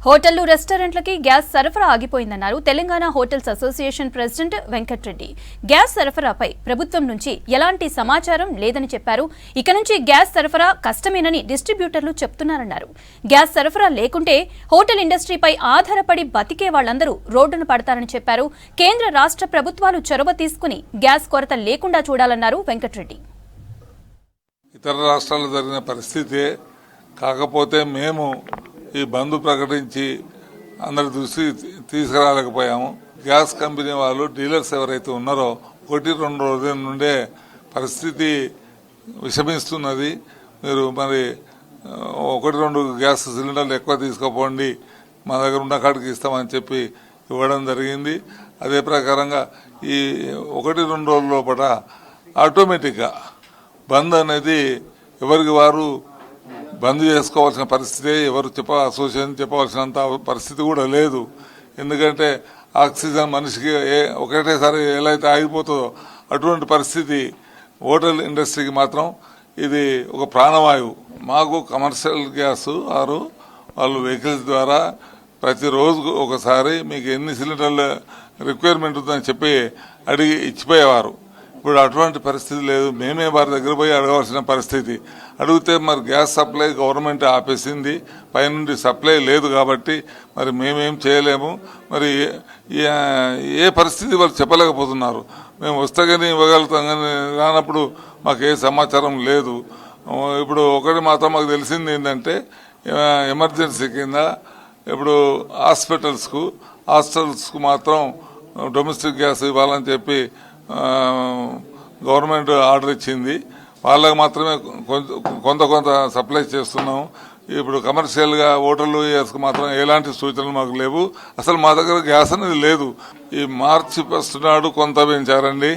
హోటళ్లు రెస్టారెంట్లకి గ్యాస్ సరఫరా ఆగిపోయిందన్నారు Telangana hotels association president Venkat Reddy. Gas సరఫరాపై ప్రభుత్వం నుంచి ఎలాంటి సమాచారం లేదని చెప్పారు. ఇక నుంచి గ్యాస్ సరఫరా కష్టమేనని డిస్ట్రిబ్యూటర్లు చెప్తున్నారన్నారు. గ్యాస్ సరఫరా లేకుంటే హోటల్ ఇండస్ట్రీపై ఆధారపడి బతికే వాళ్లందరూ రోడ్డున పడతారని చెప్పారు. కేంద్ర రాష్ట్ర ప్రభుత్వాలు చొరవ తీసుకుని గ్యాస్ కొరత లేకుండా చూడాలన్నారు వెంకట్రెడ్డి. ఇతర రాష్ట్రాల్లో జరిగిన పరిస్థితే, కాకపోతే మేము ఈ బంద్ ప్రకటించి అందరి దృష్టి తీసుకురాలేకపోయాము. గ్యాస్ కంపెనీ వాళ్ళు డీలర్స్ ఎవరైతే ఉన్నారో 1-2 రోజుల నుండే పరిస్థితి విషమిస్తున్నది. మీరు మరి 1-2 గ్యాస్ సిలిండర్లు ఎక్కువ తీసుకోపోండి, మా దగ్గర ఉన్న కాడికి ఇస్తామని చెప్పి ఇవ్వడం జరిగింది. అదే ప్రకారంగా ఈ 1-2 రోజుల లోపల ఆటోమేటిక్గా బంద్ అనేది ఎవరికి వారు బంద్ చేసుకోవాల్సిన పరిస్థితి, ఎవరు అసోసియేషన్ చెప్పవలసినంత పరిస్థితి కూడా లేదు. ఎందుకంటే ఆక్సిజన్ మనిషికి ఒకటేసారి ఎలా అయితే ఆగిపోతుందో అటువంటి పరిస్థితి హోటల్ ఇండస్ట్రీకి మాత్రం ఇది ఒక ప్రాణవాయువు. మాకు కమర్షియల్ గ్యాస్ వాళ్ళు వెహికల్స్ ద్వారా ప్రతిరోజు ఒకసారి మీకు ఎన్ని సిలిండర్ల రిక్వైర్మెంట్ ఉందని చెప్పి అడిగి ఇచ్చిపోయేవారు. ఇప్పుడు అటువంటి పరిస్థితి లేదు. మేమే వారి దగ్గర పోయి అడగవలసిన పరిస్థితి. అడిగితే మరి గ్యాస్ సప్లై గవర్నమెంట్ ఆపేసింది, పైనుండి సప్లై లేదు కాబట్టి మరి మేమేం చేయలేము. మరి ఏ పరిస్థితి వాళ్ళు చెప్పలేకపోతున్నారు. మేము వస్తే కానీ ఇవ్వగలుగుతాం, కానీ రానప్పుడు మాకు ఏ సమాచారం లేదు. ఇప్పుడు ఒకటి మాత్రం మాకు తెలిసింది ఏంటంటే, ఎమర్జెన్సీ కింద ఇప్పుడు హాస్టల్స్కు మాత్రం డొమెస్టిక్ గ్యాస్ ఇవ్వాలని చెప్పి గవర్నమెంట్ ఆర్డర్ ఇచ్చింది. వాళ్ళకి మాత్రమే కొంత సప్లై చేస్తున్నాం. ఇప్పుడు కమర్షియల్గా హోటల్ కి మాత్రం ఎలాంటి సూచనలు మాకు లేవు. అసలు మా దగ్గర గ్యాస్ అనేది లేదు. ఈ మార్చి 1 నాడు కొంత పెంచారండి,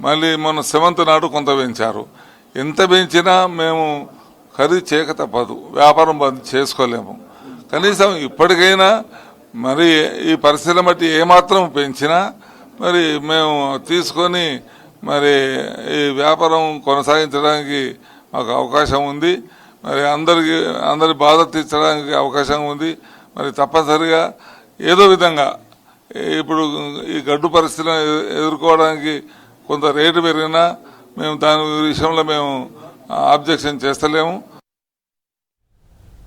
మళ్ళీ మొన్న 7th నాడు కొంత పెంచారు. ఎంత పెంచినా మేము ఖరీదు చేయక తప్పదు, వ్యాపారం బంద్ చేసుకోలేము. కనీసం ఇప్పటికైనా మరి ఈ పరిస్థితులను బట్టి ఏమాత్రం పెంచినా మరి మేము తీసుకొని మరి ఈ వ్యాపారం కొనసాగించడానికి మాకు అవకాశం ఉంది. మరి అందరి బాధ తీర్చడానికి అవకాశం ఉంది. మరి తప్పనిసరిగా ఏదో విధంగా ఇప్పుడు ఈ గడ్డు పరిస్థితులను ఎదుర్కోవడానికి కొంత రేటు పెరిగినా మేము దాని విషయంలో మేము ఆబ్జెక్షన్ చేస్తలేము.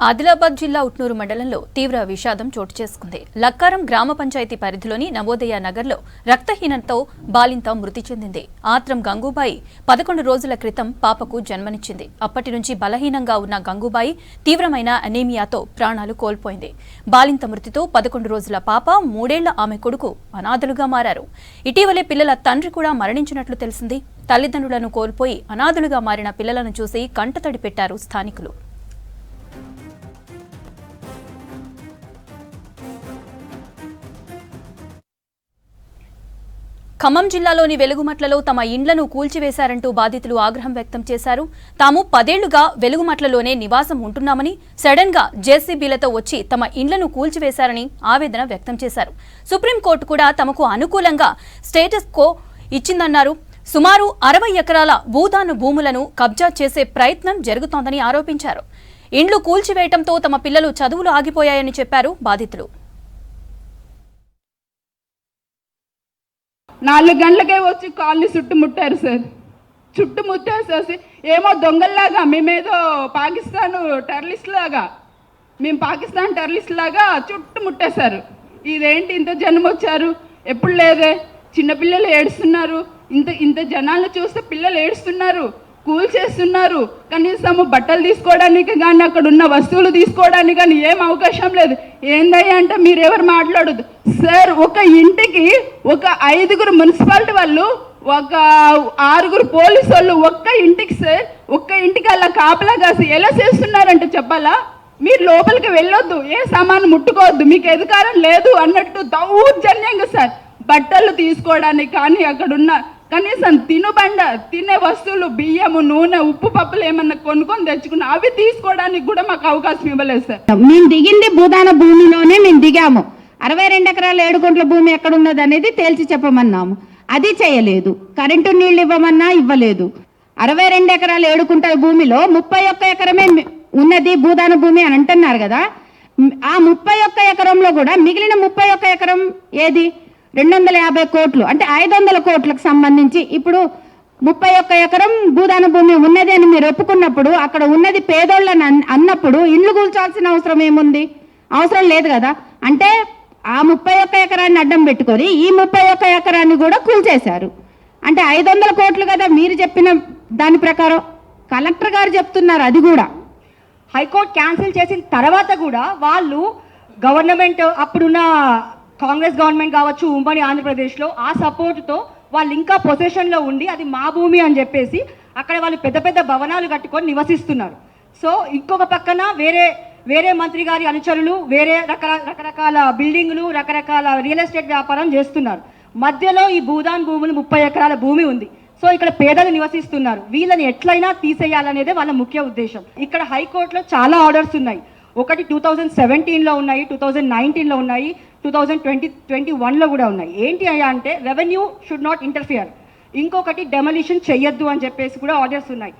ఆదిలాబాద్ జిల్లా ఉట్నూరు మండలంలో తీవ్ర విషాదం చోటు చేసుకుంది. లక్కారం గ్రామ పంచాయతీ పరిధిలోని నవోదయ నగర్లో రక్తహీనతతో బాలింత మృతి చెందింది. ఆత్రం గంగూబాయి 11 రోజుల క్రితం పాపకు జన్మనిచ్చింది. అప్పటి నుంచి బలహీనంగా ఉన్న గంగూబాయి తీవ్రమైన అనీమియాతో ప్రాణాలు కోల్పోయింది. బాలింత మృతితో 11 రోజుల పాప, 3 ఏళ్ల ఆమె కొడుకు అనాథలుగా మారారు. ఇటీవలే పిల్లల తండ్రి కూడా మరణించినట్లు తెలిసింది. తల్లిదండ్రులను కోల్పోయి అనాథలుగా మారిన పిల్లలను చూసి కంటతడి పెట్టారు స్థానికులు. ఖమ్మం జిల్లాలోని వెలుగుమట్లలో తమ ఇండ్లను కూల్చివేశారంటూ బాధితులు ఆగ్రహం వ్యక్తం చేశారు. తాము 10 ఏళ్లుగా వెలుగుమట్లలోనే నివాసం ఉంటున్నామని సడన్ గా జేసీబీలతో వచ్చి తమ ఇండ్లను కూల్చివేశారని ఆవేదన వ్యక్తం చేశారు. సుప్రీంకోర్టు కూడా తమకు అనుకూలంగా స్టేటస్ కో ఇచ్చిందన్నారు. సుమారు 60 ఎకరాల భూదాన భూములను కబ్జా చేసే ప్రయత్నం జరుగుతోందని ఆరోపించారు. ఇండ్లు కూల్చివేయడంతో తమ పిల్లలు చదువులు ఆగిపోయాయని చెప్పారు బాధితులు. 4 గంటలకే వచ్చి కాలనీ చుట్టుముట్టారు సార్. ఏమో దొంగల్లాగా మేమేదో పాకిస్తాన్ టెర్రరిస్ట్ లాగా చుట్టుముట్టేశారు. ఇదేంటి ఇంత జనం వచ్చారు, ఎప్పుడు లేదే, చిన్నపిల్లలు ఏడుస్తున్నారు. ఇంత జనాలను చూస్తే పిల్లలు ఏడుస్తున్నారు, కూల్ చేస్తున్నారు. కనీసం బట్టలు తీసుకోవడానికి కానీ అక్కడ ఉన్న వస్తువులు తీసుకోవడానికి కానీ ఏం అవకాశం లేదు. ఏందయ్యా అంటే మీరెవరు మాట్లాడదు సార్. ఒక ఇంటికి ఒక 5 మున్సిపాలిటీ వాళ్ళు, ఒక 6 పోలీసు వాళ్ళు ఒక్క ఇంటికి సార్, ఒక్క ఇంటికి అలా కాపలా కాసి ఎలా చేస్తున్నారంటే చెప్పాలా? మీరు లోపలికి వెళ్ళొద్దు, ఏ సామాను ముట్టుకోవద్దు, మీకు అధికారం లేదు అన్నట్టు దౌర్జన్యంగా సార్ బట్టలు తీసుకోవడానికి కానీ అక్కడున్న కనీసం తినే వస్తువులు, బియ్యము, నూనె, ఉప్పు, పప్పులు ఏమన్నా కొనుక్కొని తెచ్చుకున్నా అవి తీసుకోవడానికి కూడా మాకు అవకాశం ఇవ్వలేదు సార్. మేము దిగింది భూదాన భూమిలోనే మేము దిగాము. 62 ఎకరాల 7 గుంట్ల భూమి ఎక్కడున్నది అనేది తేల్చి చెప్పమన్నాము, అది చేయలేదు. కరెంటు నీళ్లు ఇవ్వమన్నా ఇవ్వలేదు. 62 ఎకరాల 7 గుంటల భూమిలో 31 ఎకరమే ఉన్నది భూదాన భూమి అని అంటున్నారు కదా. ఆ 31 సంవత్సరంలో కూడా మిగిలిన 31 ఎకరం ఏది 250 కోట్లు అంటే 500 కోట్లకు సంబంధించి ఇప్పుడు 31 ఎకరం భూదాన భూమి ఉన్నది అని మీరు ఒప్పుకున్నప్పుడు అక్కడ ఉన్నది పేదోళ్ళని అన్నప్పుడు ఇల్లు కూల్చాల్సిన అవసరం ఏముంది? అవసరం లేదు కదా. అంటే ఆ 31 ఎకరాన్ని అడ్డం పెట్టుకొని ఈ 31 ఎకరాన్ని కూడా కూల్చేశారు. అంటే 500 కోట్లు కదా మీరు చెప్పిన దాని ప్రకారం. కలెక్టర్ గారు చెప్తున్నారు అది కూడా. హైకోర్టు క్యాన్సిల్ చేసిన తర్వాత కూడా వాళ్ళు గవర్నమెంట్ అప్పుడున్న కాంగ్రెస్ గవర్నమెంట్ కావచ్చు ఉమ్మడి ఆంధ్రప్రదేశ్లో ఆ సపోర్ట్తో వాళ్ళు ఇంకా పొజిషన్లో ఉండి అది మా భూమి అని చెప్పేసి అక్కడ వాళ్ళు పెద్ద పెద్ద భవనాలు కట్టుకొని నివసిస్తున్నారు. సో ఇంకొక పక్కన వేరే మంత్రి గారి అనుచరులు వేరే రకరకాల బిల్డింగులు రకరకాల రియల్ ఎస్టేట్ వ్యాపారం చేస్తున్నారు. మధ్యలో ఈ భూదాన్ భూములు 30 ఎకరాల భూమి ఉంది. సో ఇక్కడ పేదలు నివసిస్తున్నారు. వీళ్ళని ఎట్లయినా తీసేయాలనేదే వాళ్ళ ముఖ్య ఉద్దేశం. ఇక్కడ హైకోర్టులో చాలా ఆర్డర్స్ ఉన్నాయి. ఒకటి 2017లో ఉన్నాయి, 2019లో ఉన్నాయి, 2021లో కూడా ఉన్నాయి. ఏంటి అయ్యా అంటే రెవెన్యూ షుడ్ నాట్ ఇంటర్ఫియర్, ఇంకొకటి డెమలిషన్ చెయ్యొద్దు అని చెప్పేసి కూడా ఆర్డర్స్ ఉన్నాయి.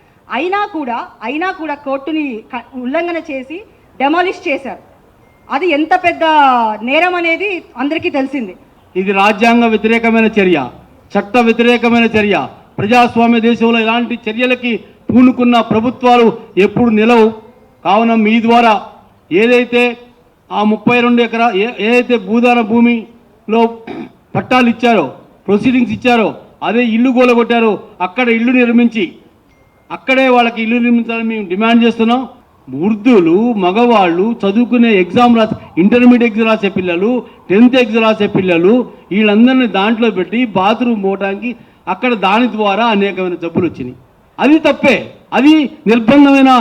అయినా కూడా కోర్టుని ఉల్లంఘన చేసి డెమాలిష్ చేశారు. అది ఎంత పెద్ద నేరం అనేది అందరికీ తెలిసింది. ఇది రాజ్యాంగ వ్యతిరేకమైన చర్య, చట్ట వ్యతిరేకమైన చర్య. ప్రజాస్వామ్య దేశంలో ఇలాంటి చర్యలకి పూనుకున్న ప్రభుత్వాలు ఎప్పుడు నిలవు. కావున మీ ద్వారా ఏదైతే ఆ 32 ఎకరా ఏదైతే భూదాన భూమిలో పట్టాలు ఇచ్చారో, ప్రొసీడింగ్స్ ఇచ్చారో, అదే ఇల్లు గోలగొట్టారో అక్కడ ఇల్లు నిర్మించి అక్కడే వాళ్ళకి ఇల్లు నిర్మించాలని మేము డిమాండ్ చేస్తున్నాం. వృద్ధులు, మగవాళ్ళు, చదువుకునే ఎగ్జామ్ రాసే ఇంటర్మీడియట్ ఎగ్జామ్ రాసే పిల్లలు, 10th ఎగ్జామ్ రాసే పిల్లలు, వీళ్ళందరినీ దాంట్లో పెట్టి బాత్రూమ్ పోవడానికి అక్కడ దాని ద్వారా అనేకమైన జబ్బులు వచ్చినాయి. అది తప్పే. అది నిర్బంధమైన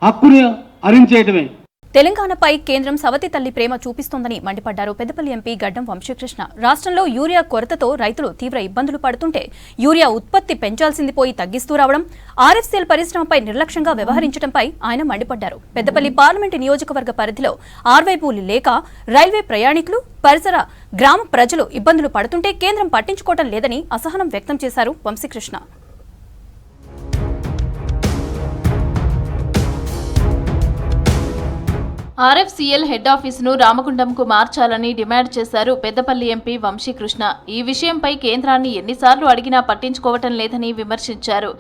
హక్కుని హరించేయటమే. తెలంగాణపై కేంద్రం సవతి తల్లి ప్రేమ చూపిస్తోందని మండిపడ్డారు పెద్దపల్లి ఎంపీ గడ్డం వంశీకృష్ణ. రాష్ట్రంలో యూరియా కొరతతో రైతులు తీవ్ర ఇబ్బందులు పడుతుంటే యూరియా ఉత్పత్తి పెంచాల్సింది పోయి తగ్గిస్తూ రావడం, ఆర్ఎఫ్సీఎల్ పరిశ్రమపై నిర్లక్ష్యంగా వ్యవహరించడంపై ఆయన మండిపడ్డారు. పెద్దపల్లి పార్లమెంటు నియోజకవర్గ పరిధిలో ఆర్వైపులు లేక రైల్వే ప్రయాణికులు, పరిసర గ్రామ ప్రజలు ఇబ్బందులు పడుతుంటే కేంద్రం పట్టించుకోవడం లేదని అసహనం వ్యక్తం చేశారు వంశీకృష్ణ. ఆర్ఎఫ్సీఎల్ హెడ్ ఆఫీసును రామగుండంకు మార్చాలని డిమాండ్ చేశారు పెద్దపల్లి ఎంపీ వంశీకృష్ణ. ఈ విషయంపై కేంద్రాన్ని ఎన్నిసార్లు అడిగినా పట్టించుకోవటం లేదని విమర్శించారు.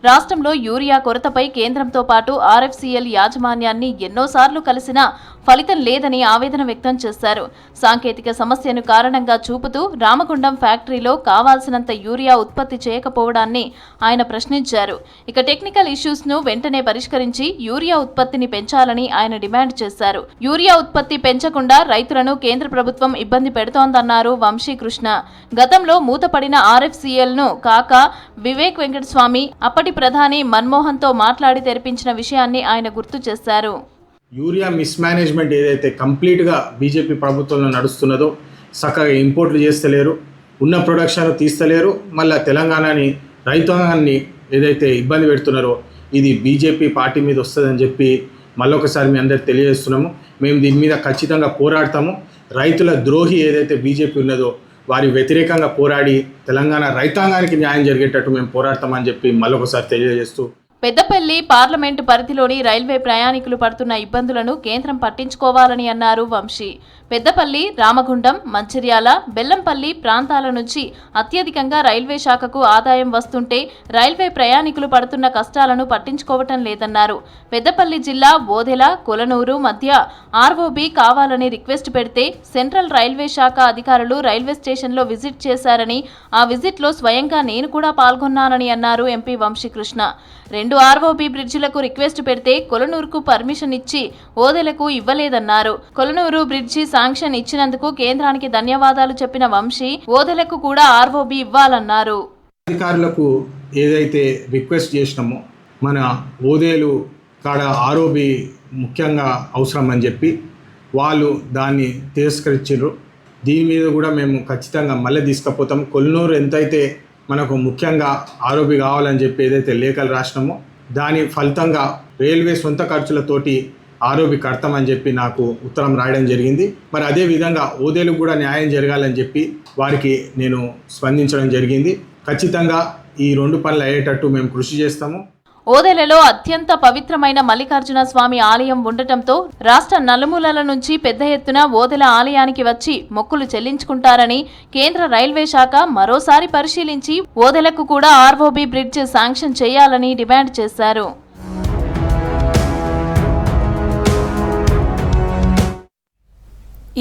రాష్ట్రంలో యూరియా కొరతపై కేంద్రంతో పాటు ఆర్ఎఫ్సీఎల్ యాజమాన్యాన్ని ఎన్నోసార్లు కలిసినా ఫలితం లేదని ఆవేదన వ్యక్తం చేశారు. సాంకేతిక సమస్యను కారణంగా చూపుతూ రామగుండం ఫ్యాక్టరీలో కావాల్సినంత యూరియా ఉత్పత్తి చేయకపోవడాన్ని ఆయన ప్రశ్నించారు. ఇక టెక్నికల్ ఇష్యూస్ ను వెంటనే పరిష్కరించి యూరియా ఉత్పత్తిని పెంచాలని ఆయన డిమాండ్ చేశారు. యూరియా ఉత్పత్తి పెంచకుండా రైతులను కేంద్ర ప్రభుత్వం ఇబ్బంది పెడుతోందన్నారు వంశీకృష్ణ. గతంలో మూతపడిన ఆర్ఎఫ్సీఎల్ ను కాక వివేక్ వెంకటస్వామి అప్పటి ప్రధాని మన్మోహన్ తో మాట్లాడి తెరిపించిన విషయాన్ని ఆయన గుర్తు చేశారు. యూరియా మిస్మేనేజ్మెంట్ ఏదైతే కంప్లీట్గా బీజేపీ ప్రభుత్వంలో నడుస్తున్నదో, చక్కగా ఇంపోర్ట్లు చేస్తలేరు, ఉన్న ప్రొడక్షన్ తీస్తలేరు, మళ్ళీ తెలంగాణని రైతాంగాన్ని ఏదైతే ఇబ్బంది పెడుతున్నారో ఇది బీజేపీ పార్టీ మీద వస్తుందని చెప్పి మళ్ళొకసారి మీ అందరికి తెలియజేస్తున్నాము. మేము దీని మీద ఖచ్చితంగా పోరాడతాము. రైతుల ద్రోహి ఏదైతే బీజేపీ ఉన్నదో వారి వ్యతిరేకంగా పోరాడి తెలంగాణ రైతాంగానికి న్యాయం జరిగేటట్టు మేము పోరాడతామని చెప్పి మళ్ళొకసారి తెలియజేస్తూ, పెద్దపల్లి పార్లమెంటు పరిధిలోని రైల్వే ప్రయాణికులు పడుతున్న ఇబ్బందులను కేంద్రం పట్టించుకోవాలని అన్నారు వంశీ. పెద్దపల్లి, రామగుండం, మంచిర్యాల, బెల్లంపల్లి ప్రాంతాల నుంచి అత్యధికంగా రైల్వే శాఖకు ఆదాయం వస్తుంటే రైల్వే ప్రయాణికులు పడుతున్న కష్టాలను పట్టించుకోవటం లేదన్నారు. పెద్దపల్లి జిల్లా ఓదెల, కొలనూరు మధ్య ఆర్ఓబీ కావాలని రిక్వెస్ట్ పెడితే సెంట్రల్ రైల్వే శాఖ అధికారులు రైల్వే స్టేషన్లో విజిట్ చేశారని, ఆ విజిట్లో స్వయంగా నేను కూడా పాల్గొన్నానని అన్నారు ఎంపీ వంశీకృష్ణ. 2 ఆర్ఓబీ బ్రిడ్జిలకు రిక్వెస్ట్ పెడితే కొలనూరుకు పర్మిషన్ ఇచ్చి ఓదెలకు ఇవ్వలేదన్నారు. కొలనూరు బ్రిడ్జి శాంక్షన్ ఇచ్చినందుకు కేంద్రానికి ధన్యవాదాలు చెప్పిన వంశీ ఓదెలకు కూడా ఆర్ఓబీ ఇవ్వాలన్నారు. అధికారులకు ఏదైతే రిక్వెస్ట్ చేసినామో మన ఓదేలు కాడ ఆర్ఓబీ ముఖ్యంగా అవసరం అని చెప్పి వాళ్ళు దాన్ని తిరస్కరించారు. దీని మీద కూడా మేము ఖచ్చితంగా మళ్ళీ తీసుకుపోతాం. కొలనూరు ఎంతైతే మనకు ముఖ్యంగా ఆర్ఓబీ కావాలని చెప్పి ఏదైతే లేఖలు రాసినామో దాని ఫలితంగా రైల్వే సొంత ఖర్చులతోటి ఆర్ఓబీ కడతామని చెప్పి నాకు ఉత్తరం రాయడం జరిగింది. మరి అదే విధంగా ఓదేలు కూడా న్యాయం జరగాలని చెప్పి వారికి నేను స్పందించడం జరిగింది. ఖచ్చితంగా ఈ 2 పనులు అయ్యేటట్టు మేము కృషి చేస్తాము. ఓదెలలో అత్యంత పవిత్రమైన మల్లికార్జున స్వామి ఆలయం ఉండటంతో రాష్ట్ర నలుమూలల నుంచి పెద్ద ఎత్తున ఓదెల ఆలయానికి వచ్చి మొక్కులు చెల్లించుకుంటారని కేంద్ర రైల్వే శాఖ మరోసారి పరిశీలించి ఓదెలకు కూడా ఆర్ఓబీ బ్రిడ్జ్ శాంక్షన్ చేయాలని డిమాండ్ చేశారు.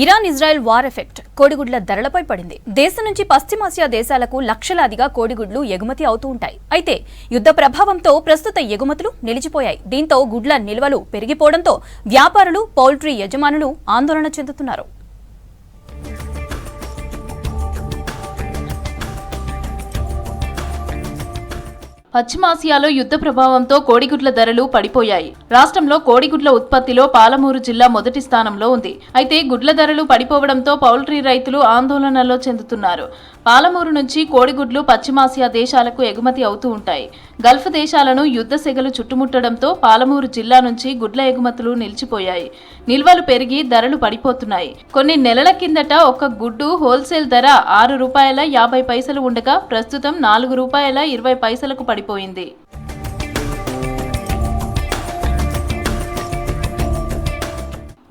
ఇరాన్ ఇజ్రాయెల్ వార్ ఎఫెక్ట్ కోడిగుడ్ల ధరలపై పడింది. దేశం నుంచి పశ్చిమాసియా దేశాలకు లక్షలాదిగా కోడిగుడ్లు ఎగుమతి అవుతూ ఉంటాయి. అయితే యుద్ధ ప్రభావంతో ప్రస్తుత ఎగుమతులు నిలిచిపోయాయి. దీంతో గుడ్ల నిల్వలు పెరిగిపోవడంతో వ్యాపారులు, పౌల్ట్రీ యజమానులు ఆందోళన చెందుతున్నారు. పశ్చిమాసియాలో యుద్ధ ప్రభావంతో కోడిగుడ్ల ధరలు పడిపోయాయి. రాష్ట్రంలో కోడిగుడ్ల ఉత్పత్తిలో పాలమూరు జిల్లా మొదటి స్థానంలో ఉంది. అయితే గుడ్ల ధరలు పడిపోవడంతో పౌల్ట్రీ రైతులు ఆందోళనలో చెందుతున్నారు. పాలమూరు నుంచి కోడిగుడ్లు పశ్చిమాసియా దేశాలకు ఎగుమతి అవుతూ ఉంటాయి. గల్ఫ్ దేశాలను యుద్ధ సెగలు చుట్టుముట్టడంతో పాలమూరు జిల్లా నుంచి గుడ్ల ఎగుమతులు నిలిచిపోయాయి. నిల్వలు పెరిగి ధరలు పడిపోతున్నాయి. కొన్ని నెలల కిందట ఒక గుడ్డు హోల్సేల్ ధర ₹6.50 ఉండగా ప్రస్తుతం ₹4.20 పడిపోయింది.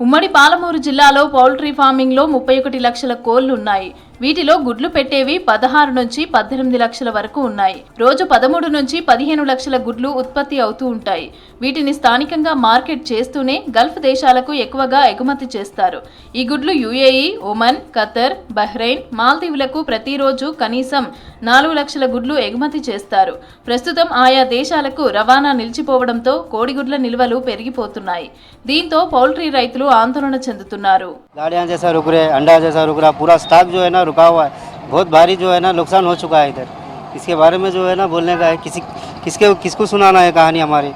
ఉమ్మడి పాలమూరు జిల్లాలో పౌల్ట్రీ ఫార్మింగ్ లో 31 లక్షల కోళ్లున్నాయి. వీటిలో గుడ్లు పెట్టేవి 16 నుంచి 18 లక్షల వరకు ఉన్నాయి. రోజు 13 నుంచి 15 లక్షల గుడ్లు ఉత్పత్తి అవుతూ ఉంటాయి. వీటిని స్థానికంగా మార్కెట్ చేస్తూనే గల్ఫ్ దేశాలకు ఎక్కువగా ఎగుమతి చేస్తారు. ఈ గుడ్లు యుఏఈ, ఒమన్, ఖతర్, బహ్రెయిన్, మాల్దీవులకు ప్రతిరోజు కనీసం 4 లక్షల గుడ్లు ఎగుమతి చేస్తారు. ప్రస్తుతం ఆయా దేశాలకు రవాణా నిలిచిపోవడంతో కోడిగుడ్ల నిల్వలు పెరిగిపోతున్నాయి. దీంతో పౌల్ట్రీ రైతులు ఆందోళన చెందుతున్నారు. रुका हुआ है, बहुत भारी जो है ना नुकसान हो चुका है इधर. इसके बारे में जो है ना बोलने का है, किसको सुनाना है कहानी हमारी.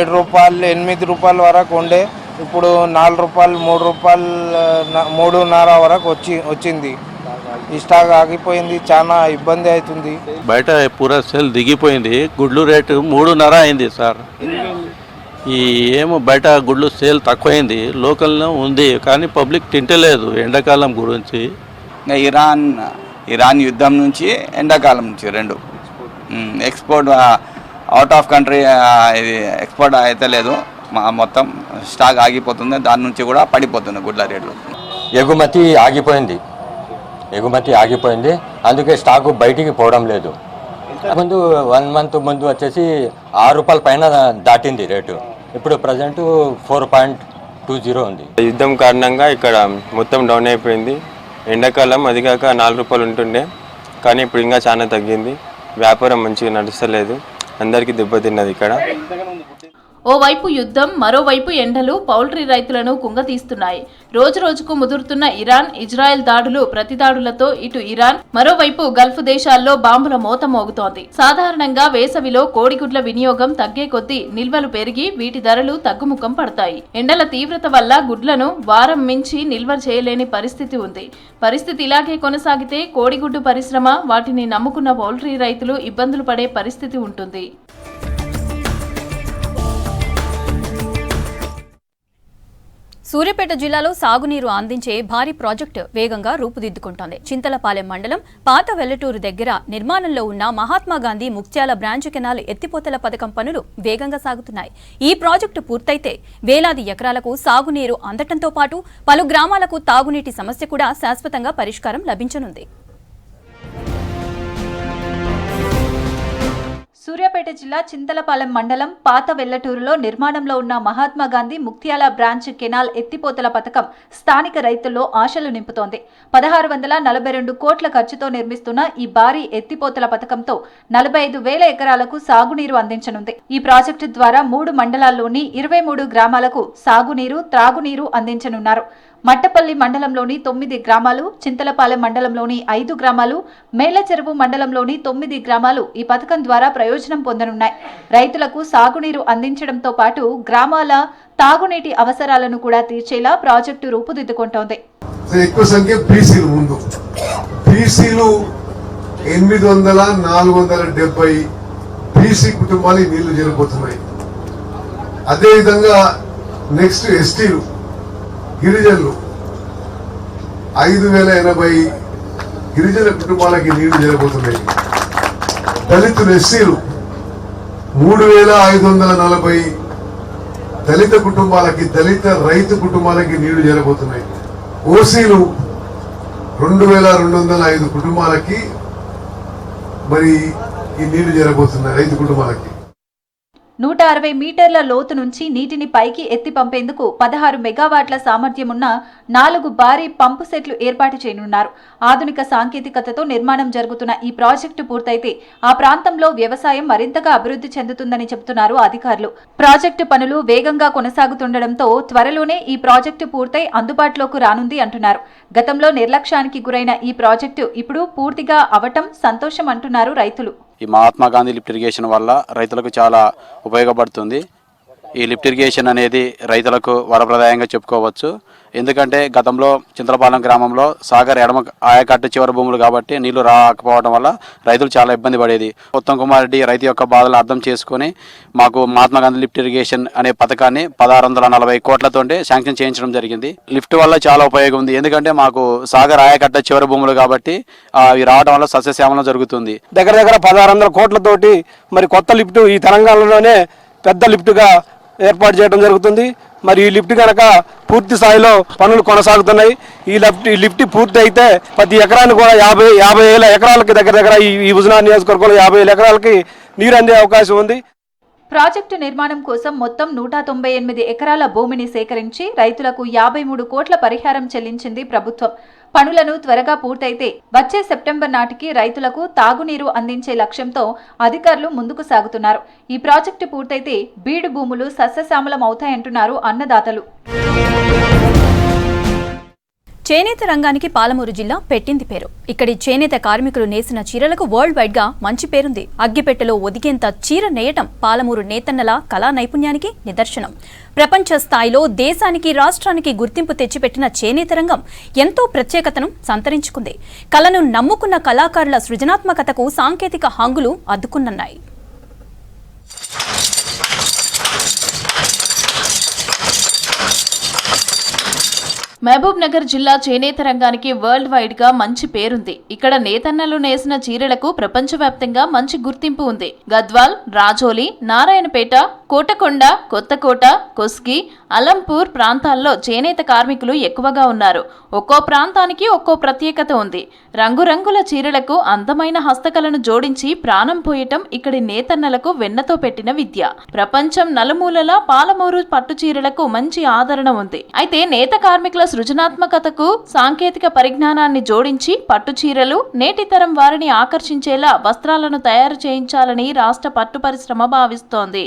₹7, ₹8 వరకు ఉండే, ఇప్పుడు ₹4, ₹3, ₹3.5 వరకు వచ్చింది. ఈ స్టాక్ ఆగిపోయింది, చాలా ఇబ్బంది అవుతుంది. బయట పూరా సేల్ దిగిపోయింది. గుడ్లు రేటు 3.5 అయింది సార్. ఈ ఏమో బయట గుడ్లు సేల్ తక్కువైంది. లోకల్లో ఉంది కానీ పబ్లిక్ తింటలేదు ఎండాకాలం గురించి. ఇరాన్ యుద్ధం నుంచి ఎండాకాలం నుంచి రెండు ఎక్స్పోర్ట్ అవుట్ ఆఫ్ కంట్రీ ఇది ఎక్స్పోర్ట్ అయితే మొత్తం స్టాక్ ఆగిపోతుంది. దాని నుంచి కూడా పడిపోతుంది గుడ్ల రేట్లు. ఎగుమతి ఆగిపోయింది, అందుకే స్టాకు బయటికి పోవడం లేదు. ముందు 1 మంత్ ముందు వచ్చేసి ₹6 పైన దాటింది రేటు. ఇప్పుడు ప్రజెంట్ 4.20 ఉంది. యుద్ధం కారణంగా ఇక్కడ మొత్తం డౌన్ అయిపోయింది. ఎండాకాలం అది కాక ₹4 ఉంటుండే, కానీ ఇప్పుడు ఇంకా చాలా తగ్గింది. వ్యాపారం మంచిగా నడుస్తలేదు, అందరికీ దెబ్బతిన్నది ఇక్కడ. ఓవైపు యుద్ధం, మరోవైపు ఎండలు పౌల్ట్రీ రైతులను కుంగతీస్తున్నాయి. రోజురోజుకు ముదురుతున్న ఇరాన్, ఇజ్రాయెల్ దాడులు, ప్రతిదాడులతో ఇటు ఇరాన్, మరోవైపు గల్ఫ్ దేశాల్లో బాంబుల మోత మోగుతోంది. సాధారణంగా వేసవిలో కోడిగుడ్ల వినియోగం తగ్గే కొద్దీ నిల్వలు పెరిగి వీటి ధరలు తగ్గుముఖం పడతాయి. ఎండల తీవ్రత వల్ల గుడ్లను వారం మించి నిల్వ చేయలేని పరిస్థితి ఉంది. పరిస్థితి ఇలాగే కొనసాగితే కోడిగుడ్డు పరిశ్రమ, వాటిని నమ్ముకున్న పౌల్ట్రీ రైతులు ఇబ్బందులు పడే పరిస్థితి ఉంటుంది. సూర్యాపేట జిల్లాలో సాగునీరు అందించే భారీ ప్రాజెక్టు వేగంగా రూపుదిద్దుకుంటోంది. చింతలపాలెం మండలం పాత వెల్లటూరు దగ్గర నిర్మాణంలో ఉన్న మహాత్మాగాంధీ ముక్త్యాల బ్రాంచ్ కెనాల్ ఎత్తిపోతల పథకం పనులు వేగంగా సాగుతున్నాయి. ఈ ప్రాజెక్టు పూర్తయితే వేలాది ఎకరాలకు సాగునీరు అందటంతో పాటు పలు గ్రామాలకు తాగునీటి సమస్య కూడా శాశ్వతంగా పరిష్కారం లభించనుంది. సూర్యాపేట జిల్లా చింతలపాలెం మండలం పాత వెల్లటూరులో నిర్మాణంలో ఉన్న మహాత్మాగాంధీ ముక్త్యాల బ్రాంచ్ కెనాల్ ఎత్తిపోతల పథకం స్థానిక రైతుల్లో ఆశలు నింపుతోంది. 1642 కోట్ల ఖర్చుతో నిర్మిస్తున్న ఈ భారీ ఎత్తిపోతల పథకంతో 45,000 ఎకరాలకు సాగునీరు అందించనుంది. ఈ ప్రాజెక్టు ద్వారా 3 మండలాల్లోని 23 గ్రామాలకు సాగునీరు, త్రాగునీరు అందించనున్నారు. మట్టపల్లి మండలంలోని 9 గ్రామాలు, చింతలపాలెం మండలంలోని 5 గ్రామాలు, మేళ్లచెరువు మండలంలోని 9 గ్రామాలు ఈ పథకం ద్వారా ప్రయోజనం పొందనున్నాయి. రైతులకు సాగునీరు అందించడంతో పాటు గ్రామాల తాగునీటి అవసరాలను కూడా తీర్చేలా ప్రాజెక్టు రూపుదిద్దుకుంటోంది. ఎక్కువ సంఖ్య పీసీలు ముందు పీసీలు 800-470 పీసీ కుటుంబాలు నీళ్లు చేరిపోతున్నాయి. అదేవిధంగా నెక్స్ట్ ఎస్టీలు, గిరిజనులు 5,080 గిరిజన కుటుంబాలకి నీళ్లు చేరబోతున్నాయి. దళితులు, ఎస్సీలు 3540 దళిత కుటుంబాలకి, దళిత రైతు కుటుంబాలకి నీళ్లు చేరబోతున్నాయి. ఓసీలు 2205 కుటుంబాలకి మరి ఈ నీళ్లు చేరబోతున్నాయి, రైతు కుటుంబాలకి. 160 మీటర్ల లోతు నుంచి నీటిని పైకి ఎత్తి పంపేందుకు 16 మెగావాట్ల సామర్థ్యమున్న 4 భారీ పంపు సెట్లు ఏర్పాటు చేయనున్నారు. ఆధునిక సాంకేతికతతో నిర్మాణం జరుగుతున్న ఈ ప్రాజెక్టు పూర్తయితే ఆ ప్రాంతంలో వ్యవసాయం మరింతగా అభివృద్ధి చెందుతుందని చెబుతున్నారు అధికారులు. ప్రాజెక్టు పనులు వేగంగా కొనసాగుతుండటంతో త్వరలోనే ఈ ప్రాజెక్టు పూర్తయి అందుబాటులోకి రానుంది అంటున్నారు. గతంలో నిర్లక్ష్యానికి గురైన ఈ ప్రాజెక్టు ఇప్పుడు పూర్తిగా అవటం సంతోషం అంటున్నారు రైతులు. ఈ మహాత్మా గాంధీ లిఫ్ట్ ఇరిగేషన్ వల్ల రైతులకు చాలా ఉపయోగపడుతుంది. ఈ లిఫ్ట్ ఇరిగేషన్ అనేది రైతులకు వరప్రదాయంగా చెప్పుకోవచ్చు. ఎందుకంటే గతంలో చింతలపాలెం గ్రామంలో సాగర్ ఎడమ ఆయకట్టు చివరి భూములు కాబట్టి నీళ్లు రాకపోవడం వల్ల రైతులు చాలా ఇబ్బంది పడేది. ఉత్తమ్ కుమార్ రెడ్డి రైతు యొక్క బాధలు అర్థం చేసుకుని మాకు మహాత్మా గాంధీ లిఫ్ట్ ఇరిగేషన్ అనే పథకాన్ని 1640 కోట్లతోటి శాంక్షన్ చేయించడం జరిగింది. లిఫ్ట్ వల్ల చాలా ఉపయోగం ఉంది. ఎందుకంటే మాకు సాగర్ ఆయకట్ట చివరి భూములు కాబట్టి అవి రావడం వల్ల సస్యశ్యామలం జరుగుతుంది. దగ్గర 1600 కోట్లతోటి మరి కొత్త లిఫ్ట్ ఈ తెలంగాణలోనే పెద్ద లిఫ్ట్గా ఏర్పాటు చేయడం జరుగుతుంది. మరి ఈ లిఫ్ట్ కనుక పూర్తి స్థాయిలో పనులు కొనసాగుతున్నాయి. ఈ లిఫ్ట్ పూర్తి అయితే ప్రతి ఎకరానికి కూడా 50,000 ఎకరాలకి దగ్గర ఈ హుజూర్నగర్ నియోజకవర్గంలో 50,000 ఎకరాలకి నీరు అందే అవకాశం ఉంది. ప్రాజెక్టు నిర్మాణం కోసం మొత్తం 198 ఎకరాల భూమిని సేకరించి రైతులకు 53 కోట్ల పరిహారం చెల్లించింది ప్రభుత్వం. పనులను త్వరగా పూర్తయితే వచ్చే సెప్టెంబర్ నాటికి రైతులకు తాగునీరు అందించే లక్ష్యంతో అధికారులు ముందుకు సాగుతున్నారు. ఈ ప్రాజెక్టు పూర్తయితే బీడు భూములు సస్యశ్యామలం అవుతాయంటున్నారు అన్నదాతలు. చేనేత రంగానికి పాలమూరు జిల్లా పెట్టింది పేరు. ఇక్కడి చేనేత కార్మికులు నేసిన చీరలకు వరల్డ్ వైడ్ గా మంచి పేరుంది. అగ్గిపెట్టెలో ఒదిగేంత చీర నేయటం పాలమూరు నేతన్నల కళా నైపుణ్యానికి నిదర్శనం. ప్రపంచ స్థాయిలో దేశానికి, రాష్ట్రానికి గుర్తింపు తెచ్చిపెట్టిన చేనేత రంగం ఎంతో ప్రత్యేకతను సంతరించుకుంది. కళను నమ్ముకున్న కళాకారుల సృజనాత్మకతకు సాంకేతిక హంగులు అద్దుకున్నాయి. మహబూబ్ నగర్ జిల్లా చేనేత రంగానికి వరల్డ్ వైడ్ గా మంచి పేరుంది. ఇక్కడ నేతన్నలు నేసిన చీరలకు ప్రపంచవ్యాప్తంగా మంచి గుర్తింపు ఉంది. గద్వాల్, రాజోలి, నారాయణపేట, కోటకొండ, కొత్తకోట, కొస్గి, అలంపూర్ ప్రాంతాల్లో చేనేత కార్మికులు ఎక్కువగా ఉన్నారు. ఒక్కో ప్రాంతానికి ఒక్కో ప్రత్యేకత ఉంది. రంగురంగుల చీరలకు అందమైన హస్తకళను జోడించి ప్రాణం పోయటం ఇక్కడి నేతన్నలకు వెన్నతో పెట్టిన విద్య. ప్రపంచం నలుమూలలా పాలమూరు పట్టు చీరలకు మంచి ఆదరణ ఉంది. అయితే నేత కార్మికుల సృజనాత్మకతకు సాంకేతిక పరిజ్ఞానాన్ని జోడించి పట్టు చీరలు నేటి తరం వారిని ఆకర్షించేలా వస్త్రాలను తయారు చేయించాలని రాష్ట్ర పట్టు పరిశ్రమ భావిస్తోంది.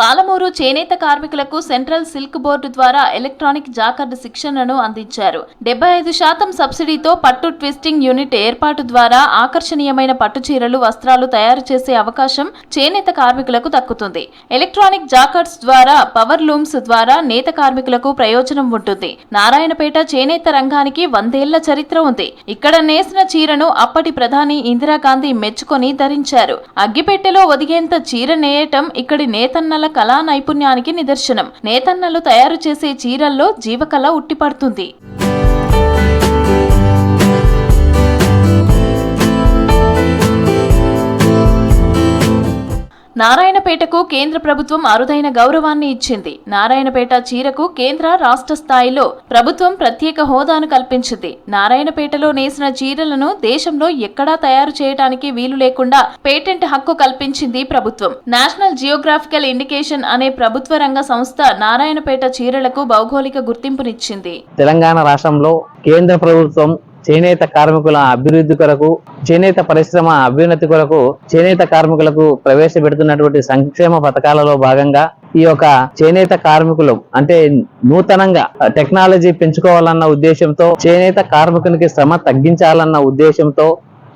పాలమూరు చేనేత కార్మికులకు సెంట్రల్ సిల్క్ బోర్డు ద్వారా ఎలక్ట్రానిక్ జాకర్డ్ శిక్షణను అందించారు. 75% సబ్సిడీతో పట్టు ట్విస్టింగ్ యూనిట్ ఏర్పాటు ద్వారా ఆకర్షణీయమైన పట్టు చీరలు, వస్త్రాలు తయారు చేసే అవకాశం చేనేత కార్మికులకు దక్కుతుంది. ఎలక్ట్రానిక్ జాకర్డ్స్ ద్వారా పవర్ లూమ్స్ ద్వారా నేత కార్మికులకు ప్రయోజనం ఉంటుంది. నారాయణపేట చేనేత రంగానికి 100 ఏళ్ల చరిత్ర ఉంది. ఇక్కడ నేసిన చీరను అప్పటి ప్రధాని ఇందిరాగాంధీ మెచ్చుకొని ధరించారు. అగ్గిపెట్టెలో ఒదిగేంత చీర నేయటం ఇక్కడి నేతన్నల కళా నైపుణ్యానికి నిదర్శనం. నేతన్నలు తయారు చేసే చీరల్లో జీవకళ ఉట్టిపడుతుంది. నారాయణపేటకు కేంద్ర ప్రభుత్వం అరుదైన గౌరవాన్ని ఇచ్చింది. నారాయణపేట చీరకు కేంద్ర, రాష్ట్ర స్థాయిలో ప్రభుత్వం ప్రత్యేక హోదాను కల్పించింది. నారాయణపేటలో నేసిన చీరలను దేశంలో ఎక్కడా తయారు చేయడానికి వీలు లేకుండా పేటెంట్ హక్కు కల్పించింది ప్రభుత్వం. నేషనల్ జియోగ్రాఫికల్ ఇండికేషన్ అనే ప్రభుత్వ రంగ సంస్థ నారాయణపేట చీరలకు భౌగోళిక గుర్తింపునిచ్చింది. తెలంగాణ రాష్ట్రంలో కేంద్ర ప్రభుత్వం చేనేత కార్మికుల అభివృద్ధి కొరకు, చేనేత పరిశ్రమ అభ్యున్నతి కొరకు చేనేత కార్మికులకు ప్రవేశపెడుతున్నటువంటి సంక్షేమ పథకాలలో భాగంగా ఈ యొక్క చేనేత కార్మికులు అంటే నూతనంగా టెక్నాలజీ పెంచుకోవాలన్న ఉద్దేశంతో, చేనేత కార్మికునికి శ్రమ తగ్గించాలన్న ఉద్దేశంతో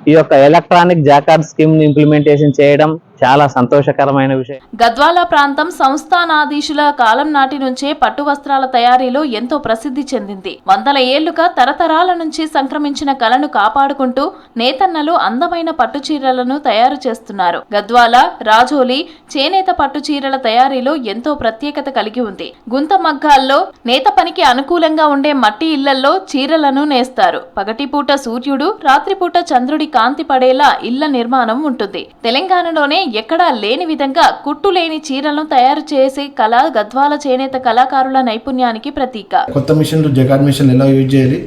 ఈ యొక్క ఎలక్ట్రానిక్ జాకార్డ్ స్కీమ్ ని ఇంప్లిమెంటేషన్ చేయడం చాలా సంతోషకరమైన విషయం. గద్వాల ప్రాంతం సంస్థానాధీశుల కాలం నాటి నుంచే పట్టు వస్త్రాల తయారీలో ఎంతో ప్రసిద్ధి చెందింది. వందల ఏళ్లుగా తరతరాల నుంచి సంక్రమించిన కళను కాపాడుకుంటూ నేతన్నలు అందమైన పట్టు చీరలను తయారు చేస్తున్నారు. గద్వాల రాజోలి చేనేత పట్టు చీరల తయారీలో ఎంతో ప్రత్యేకత కలిగి ఉంది. గుంత మగ్గాల్లో నేత పనికి అనుకూలంగా ఉండే మట్టి ఇళ్లలో చీరలను నేస్తారు. పగటిపూట సూర్యుడు, రాత్రిపూట చంద్రుడి కాంతి పడేలా ఇళ్ల నిర్మాణం ఉంటుంది. తెలంగాణలోనే ఎక్కడా లేని విధంగా కుట్టు లేని చీరలను తయారు చేసే కళ గద్వాల చేనేత కళాకారుల నైపుణ్యానికి ప్రతీక. కొత్త మిషన్లు జకాట్ మిషన్లు ఎలా యూజ్ చేయాలి,